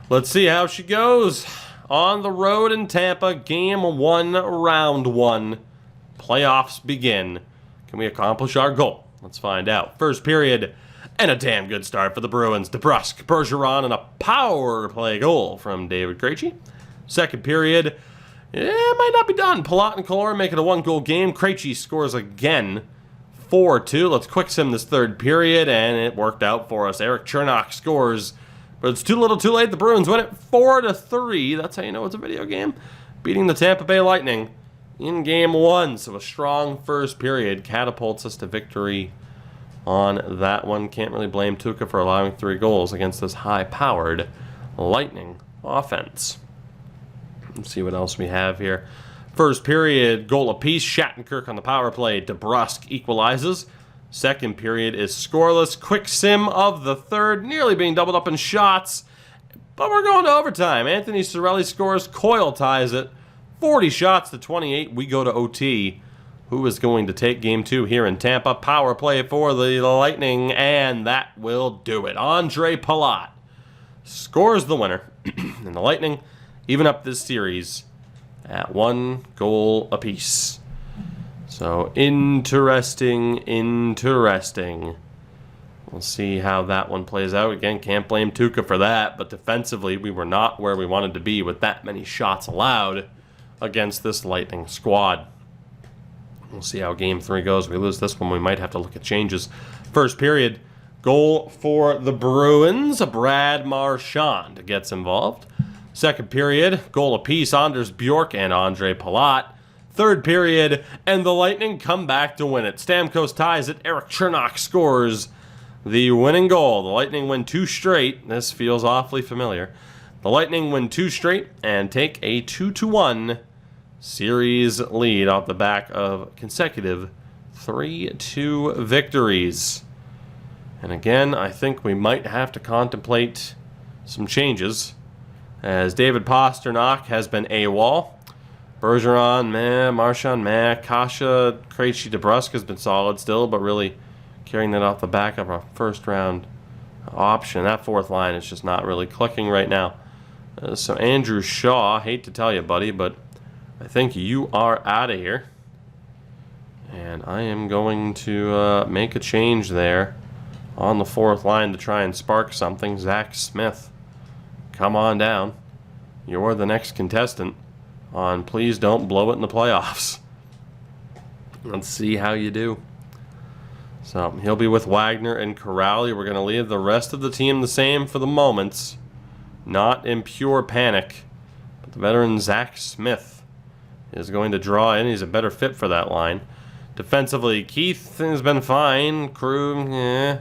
Let's see how she goes. On the road in Tampa, Game 1, Round 1. Playoffs begin. Can we accomplish our goal? Let's find out. First period, and a damn good start for the Bruins. DeBrusk, Bergeron, and a power play goal from David Krejci. Second period, it might not be done. Palat and Kallur make it a one-goal game. Krejci scores again, 4-2. Let's quick sim this third period, and it worked out for us. Erik Chernak scores, but it's too little too late. The Bruins win it 4-3. That's how you know it's a video game. Beating the Tampa Bay Lightning in Game 1. So a strong first period catapults us to victory on that one. Can't really blame Tuukka for allowing 3 goals against this high-powered Lightning offense. Let's see what else we have here. First period, goal apiece. Shattenkirk on the power play. DeBrusk equalizes. Second period is scoreless. Quick sim of the third, nearly being doubled up in shots. But we're going to overtime. Anthony Cirelli scores. Coyle ties it. 40 shots to 28. We go to OT. Who is going to take Game 2 here in Tampa? Power play for the Lightning, and that will do it. Andre Palat scores the winner. And the Lightning even up this series at 1 goal apiece. So interesting. We'll see how that one plays out. Again, can't blame Tuukka for that, but defensively we were not where we wanted to be with that many shots allowed against this Lightning squad. We'll see how Game 3 goes. If we lose this one, we might have to look at changes. First period, goal for the Bruins. Brad Marchand gets involved. Second period, goal apiece, Anders Bjork and Andre Palat. Third period, and the Lightning come back to win it. Stamkos ties it. Erik Chernak scores the winning goal. The Lightning win 2 straight. This feels awfully familiar. The Lightning win 2 straight and take a 2-1 series lead off the back of consecutive 3-2 victories. And again, I think we might have to contemplate some changes, as David Pastrnak has been AWOL. Bergeron, meh. Marchand, meh. Kasha, Krejci, DeBrusk has been solid still, but really carrying that off the back of our first-round option. That fourth line is just not really clicking right now. So Andrew Shaw, hate to tell you, buddy, but I think you are out of here. And I am going to make a change there on the fourth line to try and spark something. Zach Smith, come on down. You're the next contestant on Please Don't Blow It in the Playoffs. Let's see how you do. So he'll be with Wagner and Corrali. We're going to leave the rest of the team the same for the moments. Not in pure panic. But the veteran Zach Smith is going to draw in. He's a better fit for that line. Defensively, Keith has been fine. Krug,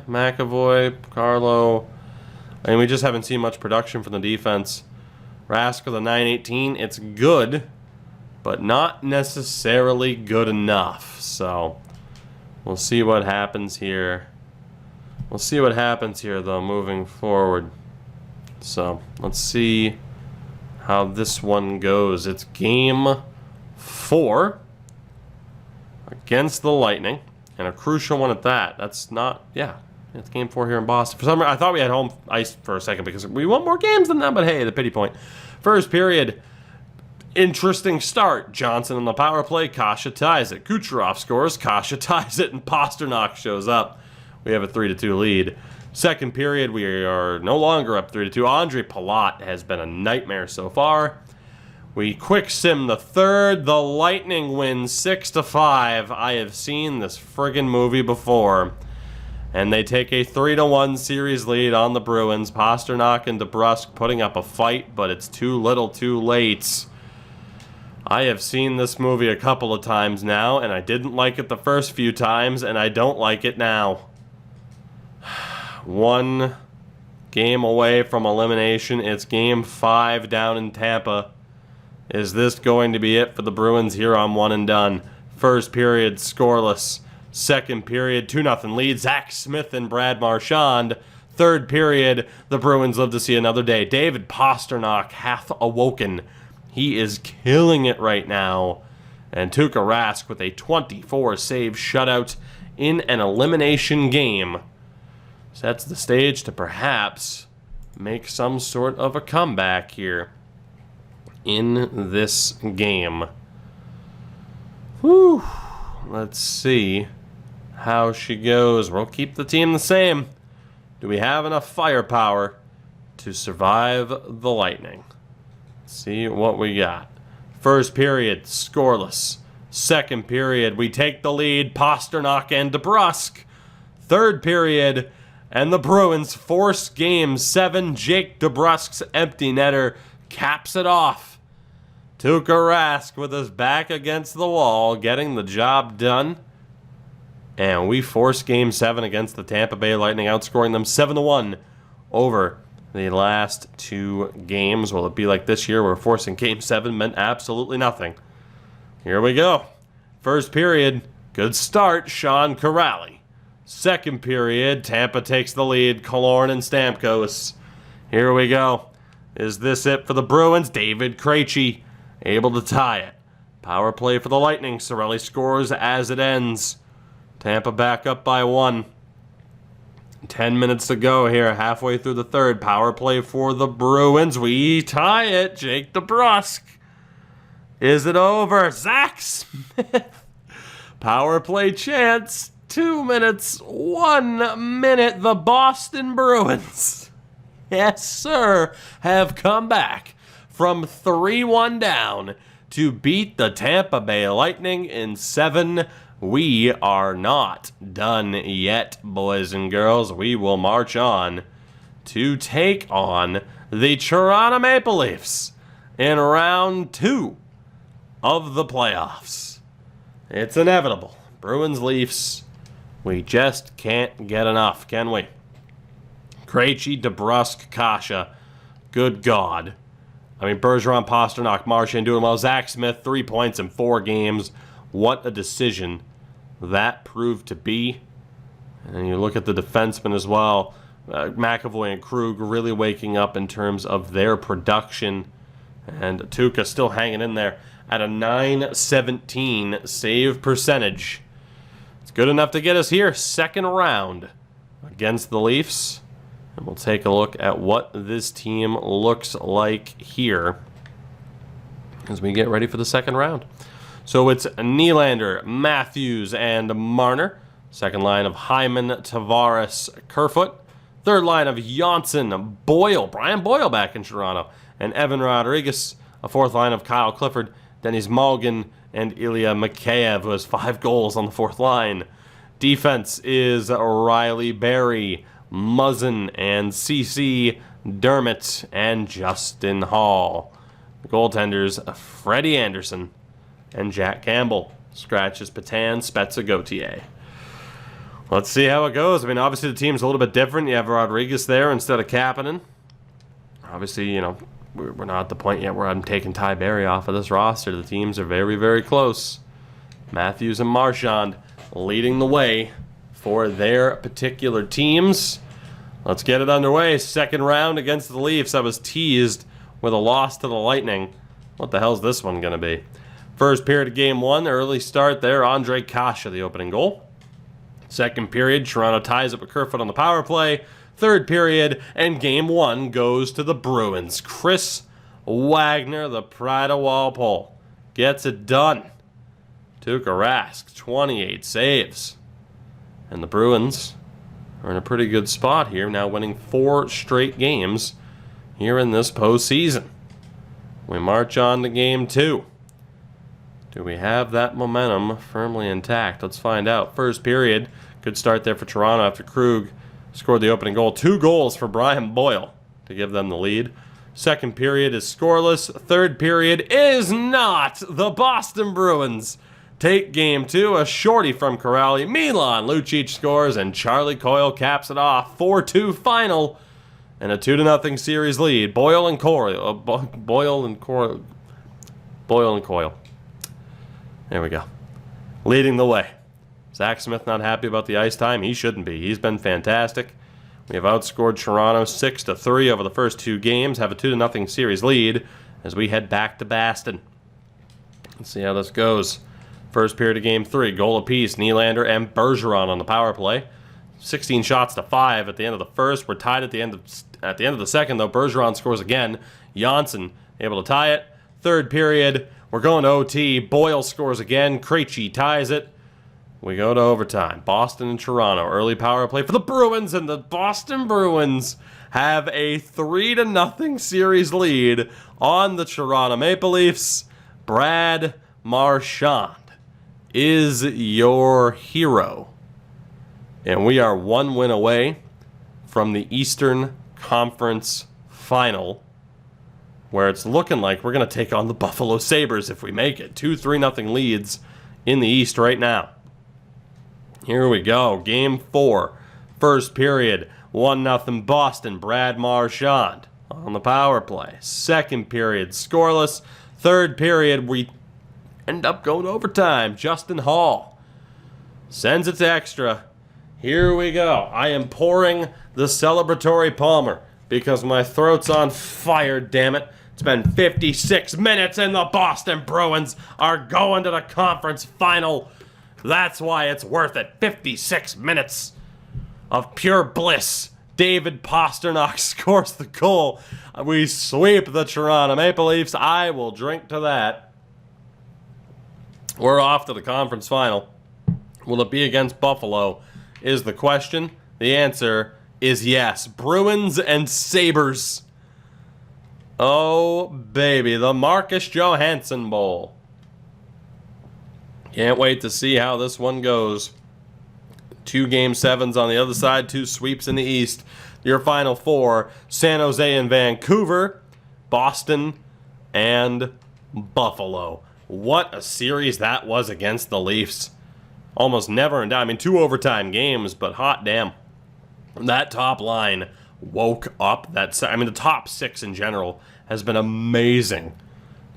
McAvoy, Carlo. I mean, we just haven't seen much production from the defense. Rask with a 918. It's good, but not necessarily good enough. So we'll see what happens here. We'll see what happens here, though, moving forward. So let's see how this one goes. It's Game 4 against the Lightning, and a crucial one at that. That's not, it's Game 4 here in Boston. For some reason, I thought we had home ice for a second because we won more games than them, but hey, the pity point. First period, interesting start. Johnson on the power play. Kasha ties it. Kucherov scores. Kasha ties it, and Pastrnak shows up. We have a 3-2 lead. Second period, we are no longer up 3-2. Andre Palat has been a nightmare so far. We quick sim the third. The Lightning win 6-5. I have seen this friggin' movie before. And they take a 3-1 series lead on the Bruins. Pastrnak and DeBrusk putting up a fight, but it's too little too late. I have seen this movie a couple of times now, and I didn't like it the first few times, and I don't like it now. One game away from elimination. It's Game 5 down in Tampa. Is this going to be it for the Bruins here on one and done? First period, scoreless. Second period, 2-0 lead. Zach Smith and Brad Marchand. Third period, the Bruins live to see another day. David Pastrnak hath awoken. He is killing it right now. And Tuukka Rask with a 24-save shutout in an elimination game sets the stage to perhaps make some sort of a comeback here in this game. Whew. Let's see how she goes. We'll keep the team the same. Do we have enough firepower to survive the Lightning? Let's see what we got. First period, scoreless. Second period, we take the lead, Pastrnak and DeBrusk. Third period, and the Bruins force Game 7. Jake DeBrusk's empty netter caps it off. Tuukka Rask with his back against the wall, getting the job done. And we force Game 7 against the Tampa Bay Lightning, outscoring them 7-1 over the last two games. Will it be like this year where forcing Game 7 meant absolutely nothing? Here we go. First period, good start, Sean Kuraly. Second period, Tampa takes the lead, Killorn and Stamkos. Here we go. Is this it for the Bruins? David Krejci able to tie it. Power play for the Lightning. Cirelli scores as it ends. Tampa back up by 1. 10 minutes to go here, halfway through the third. Power play for the Bruins. We tie it. Jake DeBrusk. Is it over? Zach Smith. Power play chance. 2 minutes, 1 minute. The Boston Bruins, yes sir, have come back from 3-1 down to beat the Tampa Bay Lightning in 7. We are not done yet, boys and girls. We will march on to take on the Toronto Maple Leafs in round 2 of the playoffs. It's inevitable. Bruins, Leafs, we just can't get enough, can we? Krejci, DeBrusk, Kasha. Good God. I mean, Bergeron, Pastrnak, Marchand doing well. Zach Smith, 3 points in 4 games. What a decision that proved to be. And you look at the defensemen as well. McAvoy and Krug really waking up in terms of their production. And Tuukka still hanging in there at a .917 save percentage. It's good enough to get us here. Second round against the Leafs. And we'll take a look at what this team looks like here as we get ready for the second round. So it's Nylander, Matthews, and Marner. Second line of Hyman, Tavares, Kerfoot. Third line of Johnson, Boyle, Brian Boyle back in Toronto, and Evan Rodriguez. A fourth line of Kyle Clifford, Denis Malgin, and Ilya Mikheyev, who has 5 goals on the fourth line. Defense is Riley Berry, Muzzin, and CC Dermott, and Justin Hall. The goaltenders, Freddie Anderson and Jack Campbell. Scratches Patan, Spezza, Gauthier. Let's see how it goes. I mean, obviously the team's a little bit different. You have Rodriguez there instead of Kapanen. Obviously, you know, we're not at the point yet where I'm taking Ty Berry off of this roster. The teams are very, very close. Matthews and Marchand leading the way for their particular teams. Let's get it underway. Second round against the Leafs. I was teased with a loss to the Lightning. What the hell's this one going to be? First period of Game 1, early start there. Andre Kasha, the opening goal. Second period, Toronto ties up a Kerfoot on the power play. Third period, and Game 1 goes to the Bruins. Chris Wagner, the pride of Walpole, gets it done. Tuukka Rask, 28 saves. And the Bruins are in a pretty good spot here, now winning 4 straight games here in this postseason. We march on to Game 2. Do we have that momentum firmly intact? Let's find out. First period, good start there for Toronto after Krug scored the opening goal. 2 goals for Brian Boyle to give them the lead. Second period is scoreless. Third period is not. The Boston Bruins take Game 2. A shorty from Kuraly. Milan Lucic scores, and Charlie Coyle caps it off. 4-2 final, and a 2-0 series lead. Boyle and Coyle. Boyle and Coyle. There we go. Leading the way. Zach Smith not happy about the ice time. He shouldn't be. He's been fantastic. We have outscored Toronto 6-3 over the first 2 games, have a 2-0 series lead as we head back to Boston. Let's see how this goes. First period of Game 3, goal apiece, Nylander and Bergeron on the power play. 16 shots to 5 at the end of the first. We're tied at the end of the second, though. Bergeron scores again. Janssen able to tie it. Third period, we're going to OT. Boyle scores again. Krejci ties it. We go to overtime. Boston and Toronto. Early power play for the Bruins, and the Boston Bruins have a 3-0 series lead on the Toronto Maple Leafs. Brad Marchand is your hero. And we are 1 win away from the Eastern Conference Final, where it's looking like we're going to take on the Buffalo Sabres if we make it. 2-3-0 leads in the East right now. Here we go. Game 4. First period. 1-0 Boston. Brad Marchand on the power play. Second period. Scoreless. Third period. We end up going to overtime. Justin Hall sends it to extra. Here we go. I am pouring the celebratory Palmer because my throat's on fire, damn it. It's been 56 minutes and the Boston Bruins are going to the conference final. That's why it's worth it. 56 minutes of pure bliss. David Pastrnak scores the goal. We sweep the Toronto Maple Leafs. I will drink to that. We're off to the conference final. Will it be against Buffalo is the question. The answer is yes. Bruins and Sabres. Oh, baby. The Marcus Johansson Bowl. Can't wait to see how this one goes. 2 Game 7s on the other side, 2 sweeps in the East. Your final 4, San Jose and Vancouver, Boston and Buffalo. What a series that was against the Leafs. Almost never in doubt. I mean, 2 overtime games, but hot damn. That top line woke up. The top 6 in general has been amazing.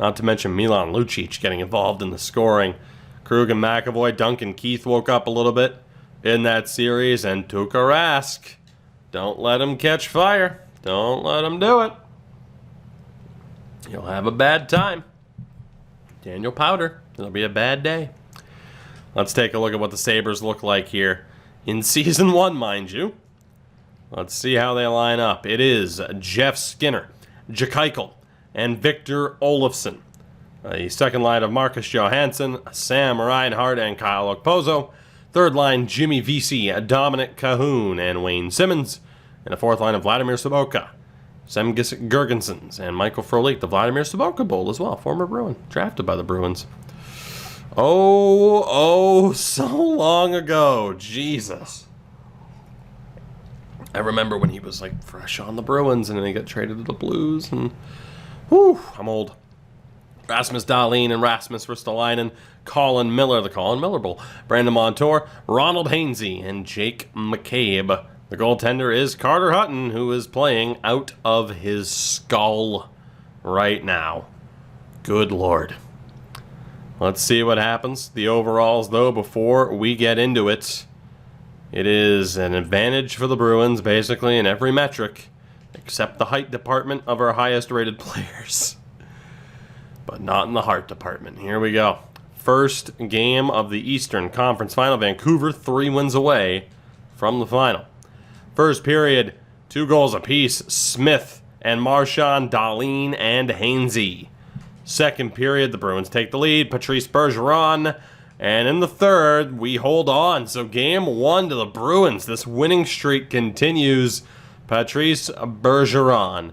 Not to mention Milan Lucic getting involved in the scoring. Krug and McAvoy, Duncan Keith woke up a little bit in that series, and Tuukka Rask. Don't let him catch fire. Don't let him do it. You'll have a bad time. Daniel Powder. It'll be a bad day. Let's take a look at what the Sabres look like here in Season 1, mind you. Let's see how they line up. It is Jeff Skinner, Jakeichel, and Victor Olofsson. The second line of Marcus Johansson, Sam Reinhart, and Kyle Okposo. Third line, Jimmy Vesey, Dominic Cahoon, and Wayne Simmons. And a fourth line of Vladimir Sobotka, Semgis Girgensons, and Michael Frolik. The Vladimir Sobotka Bowl as well, former Bruin, drafted by the Bruins. Oh, so long ago. Jesus. I remember when he was like fresh on the Bruins and then he got traded to the Blues. And whew, I'm old. Rasmus Dahlin and Rasmus Ristolainen, Colin Miller, the Colin Miller Bowl, Brandon Montour, Ronald Hainsey, and Jake McCabe. The goaltender is Carter Hutton, who is playing out of his skull right now. Good Lord. Let's see what happens. The overalls, though, before we get into it, it is an advantage for the Bruins, basically, in every metric, except the height department of our highest-rated players. But not in the heart department. Here we go. First game of the Eastern Conference Final. Vancouver 3 wins away from the final. First period, 2 goals apiece. Smith and Marchand, Dahlin, and Hainsey. Second period, the Bruins take the lead. Patrice Bergeron. And in the third, we hold on. So game 1 to the Bruins. This winning streak continues. Patrice Bergeron,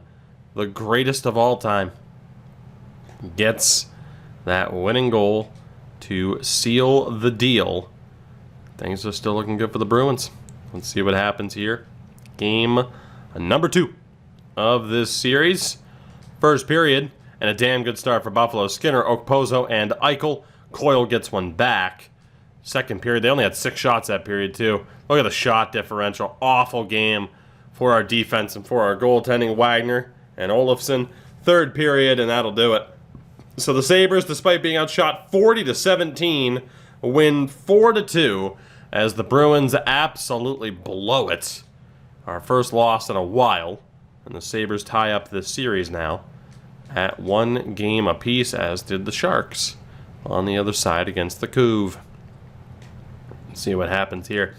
the greatest of all time, gets that winning goal to seal the deal. Things are still looking good for the Bruins. Let's see what happens here. Game number 2 of this series. First period, and a damn good start for Buffalo. Skinner, Okposo, and Eichel. Coyle gets one back. Second period, they only had 6 shots that period, too. Look at the shot differential. Awful game for our defense and for our goaltending. Wagner and Olofsson. Third period, and that'll do it. So the Sabres, despite being outshot 40-17, win 4-2 as the Bruins absolutely blow it. Our first loss in a while, and the Sabres tie up this series now at 1 game apiece, as did the Sharks on the other side against the Couve. Let's see what happens here.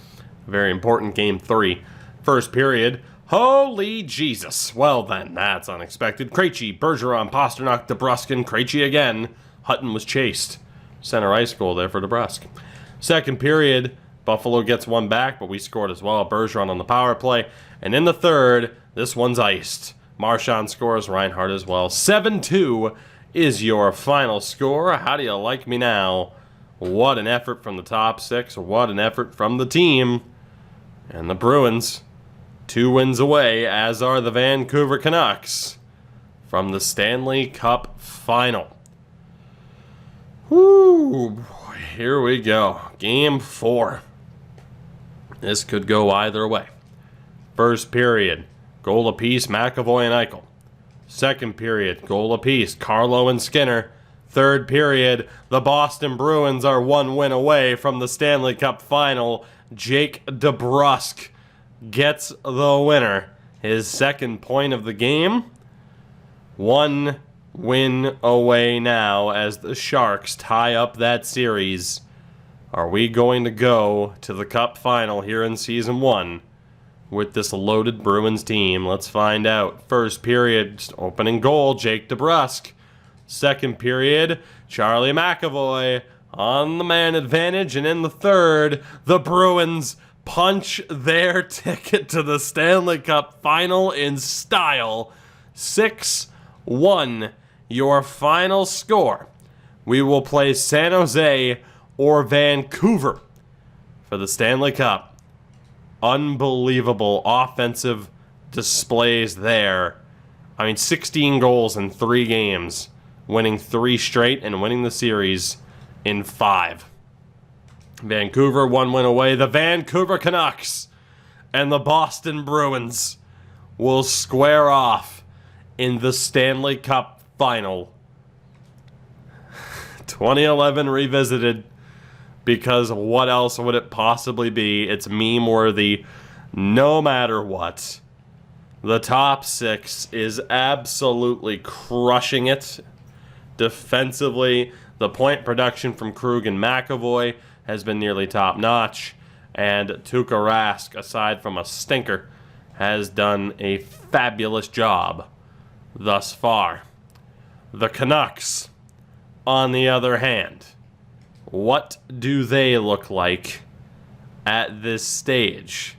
Very important game 3. First period. Holy Jesus. Well then, that's unexpected. Krejci, Bergeron, Pasternak, DeBrusk, Krejci again. Hutton was chased. Center ice goal there for DeBrusk. Second period, Buffalo gets one back, but we scored as well. Bergeron on the power play. And in the third, this one's iced. Marchand scores, Reinhart as well. 7-2 is your final score. How do you like me now? What an effort from the top 6. What an effort from the team. And the Bruins, 2 wins away, as are the Vancouver Canucks, from the Stanley Cup Final. Whoo, boy, here we go. Game 4. This could go either way. First period, goal apiece, McAvoy and Eichel. Second period, goal apiece, Carlo and Skinner. Third period, the Boston Bruins are 1 win away from the Stanley Cup Final. Jake DeBrusk gets the winner. His second point of the game. 1 win away now as the Sharks tie up that series. Are we going to go to the Cup Final here in Season 1 with this loaded Bruins team? Let's find out. First period, just opening goal, Jake DeBrusk. Second period, Charlie McAvoy on the man advantage. And in the third, the Bruins punch their ticket to the Stanley Cup Final in style. 6-1, your final score. We will play San Jose or Vancouver for the Stanley Cup. Unbelievable offensive displays there. I mean, 16 goals in 3 games, winning 3 straight and winning the series in 5. Vancouver 1 win away. The Vancouver Canucks and the Boston Bruins will square off in the Stanley Cup Final. 2011 revisited, because what else would it possibly be? It's meme-worthy no matter what. The top 6 is absolutely crushing it. Defensively, the point production from Krug and McAvoy has been nearly top-notch, and Tuukka Rask, aside from a stinker, has done a fabulous job thus far. The Canucks, on the other hand, what do they look like at this stage?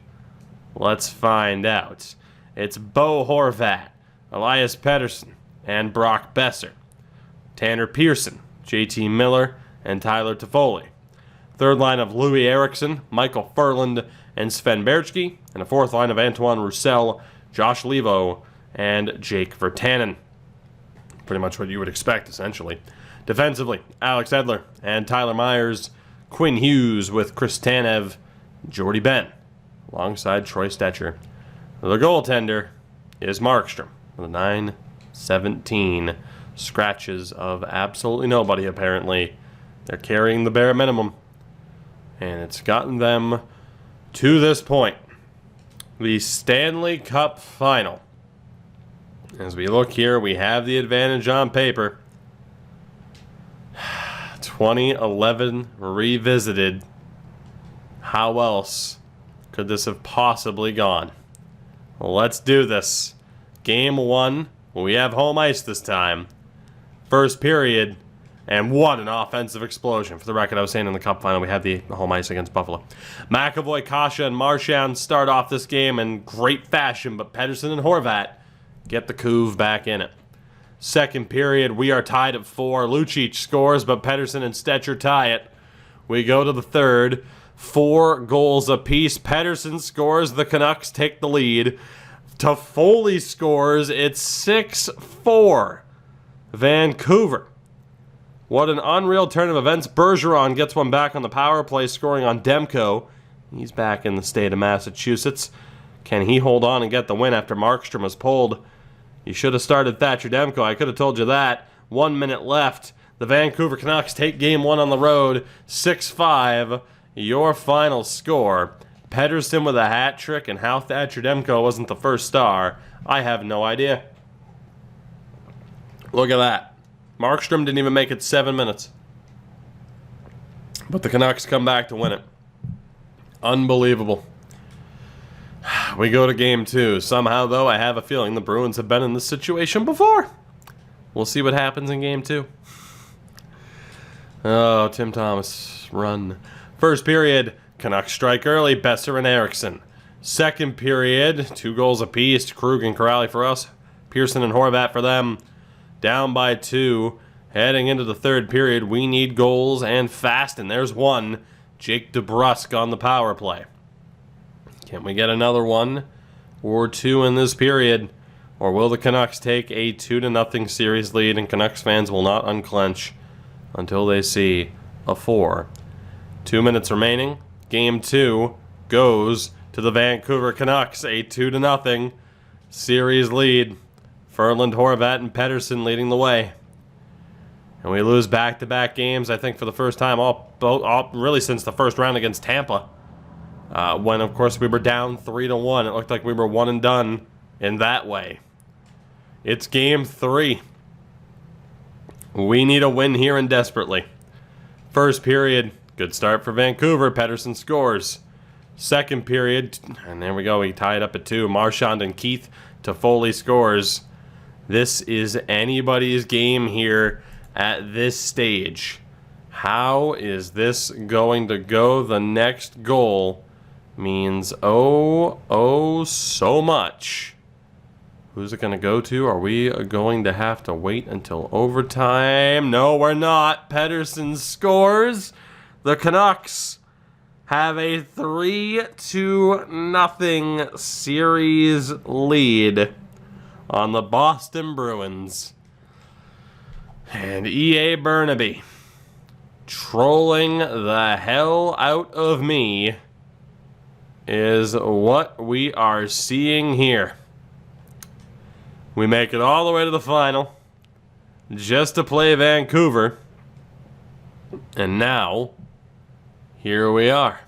Let's find out. It's Bo Horvat, Elias Pettersson, and Brock Besser. Tanner Pearson, JT Miller, and Tyler Toffoli. Third line of Louis Eriksson, Michael Furland, and Sven Berchke. And a fourth line of Antoine Roussel, Josh Levo, and Jake Virtanen. Pretty much what you would expect, essentially. Defensively, Alex Edler and Tyler Myers, Quinn Hughes with Chris Tanev, Jordy Benn, alongside Troy Stetcher. The goaltender is Markstrom with a .917. Scratches of absolutely nobody, apparently. They're carrying the bare minimum, and it's gotten them to this point. The Stanley Cup Final. As we look here, we have the advantage on paper. 2011 revisited. How else could this have possibly gone? Well, let's do this. Game 1. We have home ice this time. First period. And what an offensive explosion. For the record, I was saying in the Cup Final, we had the home ice against Buffalo. McAvoy, Kasha, and Marchand start off this game in great fashion, but Pettersson and Horvat get the Couve back in it. Second period, we are tied at 4. Lucic scores, but Pettersson and Stetcher tie it. We go to the third. 4 goals apiece. Pettersson scores. The Canucks take the lead. Toffoli scores. It's 6-4. Vancouver. What an unreal turn of events. Bergeron gets one back on the power play, scoring on Demko. He's back in the state of Massachusetts. Can he hold on and get the win after Markstrom was pulled? You should have started Thatcher Demko. I could have told you that. 1 minute left. The Vancouver Canucks take game 1 on the road, 6-5. Your final score. Pettersson with a hat trick, and how Thatcher Demko wasn't the first star, I have no idea. Look at that. Markstrom didn't even make it 7 minutes. But the Canucks come back to win it. Unbelievable. We go to game 2. Somehow, though, I have a feeling the Bruins have been in this situation before. We'll see what happens in game 2. Oh, Tim Thomas, run. First period, Canucks strike early, Besser and Eriksson. Second period, 2 goals apiece, Krug and Corrali for us, Pearson and Horvat for them. Down by 2. Heading into the third period, we need goals and fast, and there's one. Jake DeBrusk on the power play. Can we get another one or 2 in this period? Or will the Canucks take a 2-0 series lead, and Canucks fans will not unclench until they see a 4? 2 minutes remaining. Game 2 goes to the Vancouver Canucks, a 2-0 series lead. Ferland, Horvat, and Pettersson leading the way. And we lose back-to-back games, I think, for the first time, really since the first round against Tampa. When, of course, we were down 3-1. It looked like we were one and done in that way. It's game 3. We need a win here and desperately. First period, good start for Vancouver. Pettersson scores. Second period, and there we go. We tied up at 2. Marchand and Keith. Toffoli scores. This is anybody's game here at this stage. How is this going to go? The next goal means oh so much. Who's it going to go to? Are we going to have to wait until overtime? No, we're not. Pettersson scores. The Canucks have a 3-0 series lead on the Boston Bruins. And E.A. Burnaby trolling the hell out of me is what we are seeing here. We make it all the way to the final just to play Vancouver. And now, here we are.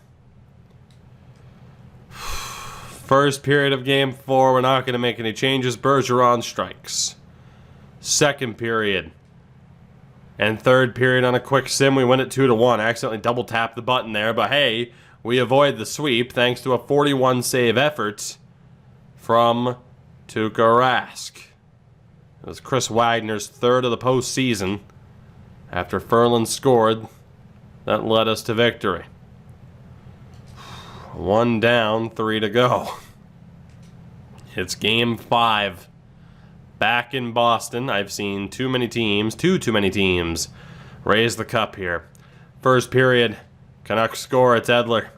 First period of game 4, we're not going to make any changes. Bergeron strikes. Second period and third period on a quick sim, we win it 2-1. Accidentally double tapped the button there, but hey, we avoid the sweep thanks to a 41 save effort from Tuukka Rask. It was Chris Wagner's 3rd of the postseason. After Ferland scored, that led us to victory. 1 down, 3 to go. It's game 5. Back in Boston. I've seen too many teams raise the cup here. First period, Canucks score, it's Edler.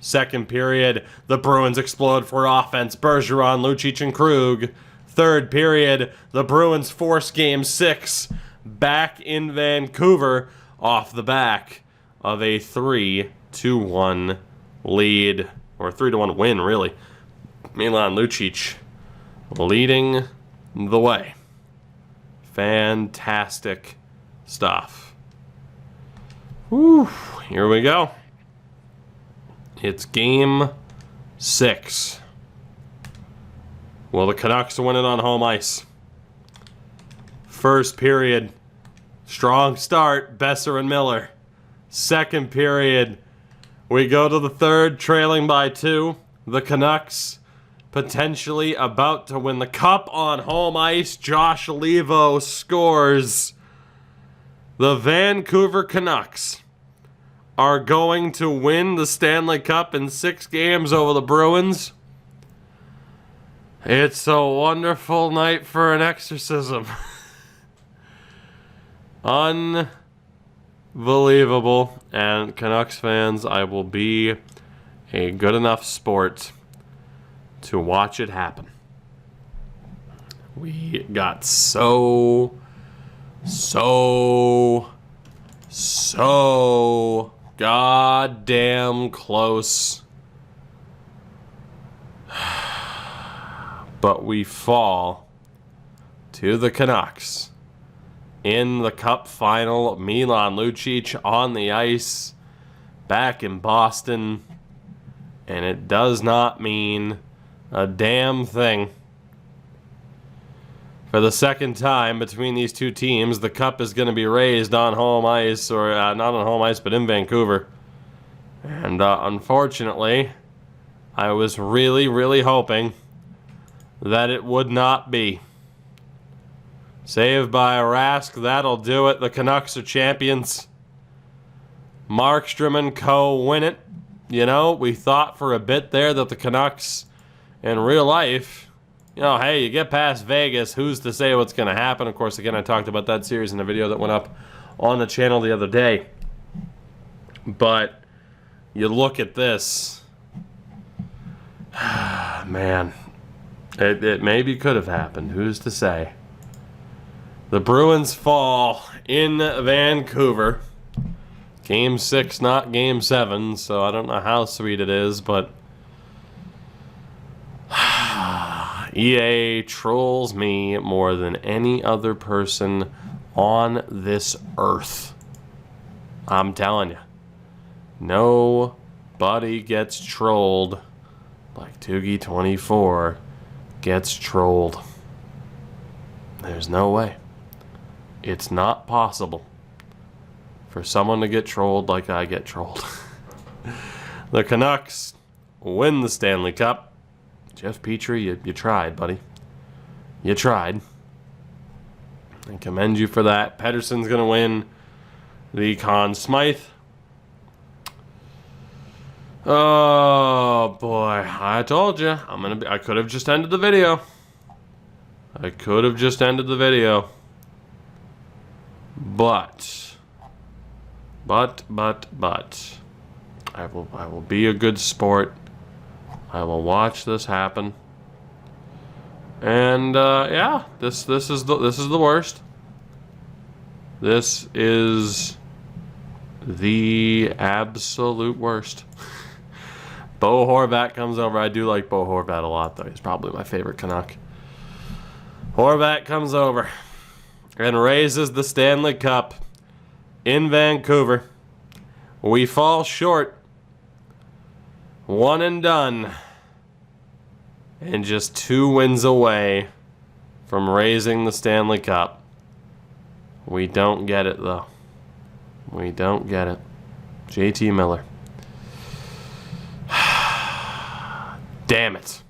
Second period, the Bruins explode for offense. Bergeron, Lucic, and Krug. Third period, the Bruins force game 6 back in Vancouver off the back of a 3-1 lead, or 3-1 win, really. Milan Lucic leading the way. Fantastic stuff. Whew, here we go. It's game 6. Will the Canucks win it on home ice? First period, strong start, Besser and Miller. Second period, we go to the third, trailing by 2. The Canucks potentially about to win the cup on home ice. Josh Levo scores. The Vancouver Canucks are going to win the Stanley Cup in 6 games over the Bruins. It's a wonderful night for an exorcism. Unbelievable. And Canucks fans, I will be a good enough sport to watch it happen. We got so goddamn close. But we fall to the Canucks in the Cup Final. Milan Lucic on the ice back in Boston. And it does not mean a damn thing. For the second time between these two teams, the cup is going to be raised on home ice, or not on home ice, but in Vancouver. And unfortunately, I was really, really hoping that it would not be. Saved by a Rask, that'll do it. The Canucks are champions. Markstrom and co. win it. You know, we thought for a bit there that the Canucks, in real life, you know, hey, you get past Vegas, who's to say what's going to happen? Of course, again, I talked about that series in a video that went up on the channel the other day. But you look at this. Man, it maybe could have happened. Who's to say? The Bruins fall in Vancouver. Game 6, not Game 7, so I don't know how sweet it is, but EA trolls me more than any other person on this earth. I'm telling you. Nobody gets trolled like Toogie24 gets trolled. There's no way. It's not possible for someone to get trolled like I get trolled. The Canucks win the Stanley Cup. Jeff Petrie, you tried, buddy. You tried. I commend you for that. Pettersson's going to win the Conn Smythe. Oh, boy. I told you. I could have just ended the video. But. I will be a good sport. I will watch this happen. And yeah, this is the worst. This is the absolute worst. Bo Horvat comes over. I do like Bo Horvat a lot, though. He's probably my favorite Canuck. Horvat comes over and raises the Stanley Cup in Vancouver. We fall short. One and done. And just 2 wins away from raising the Stanley Cup. We don't get it, though. We don't get it. JT Miller. Damn it.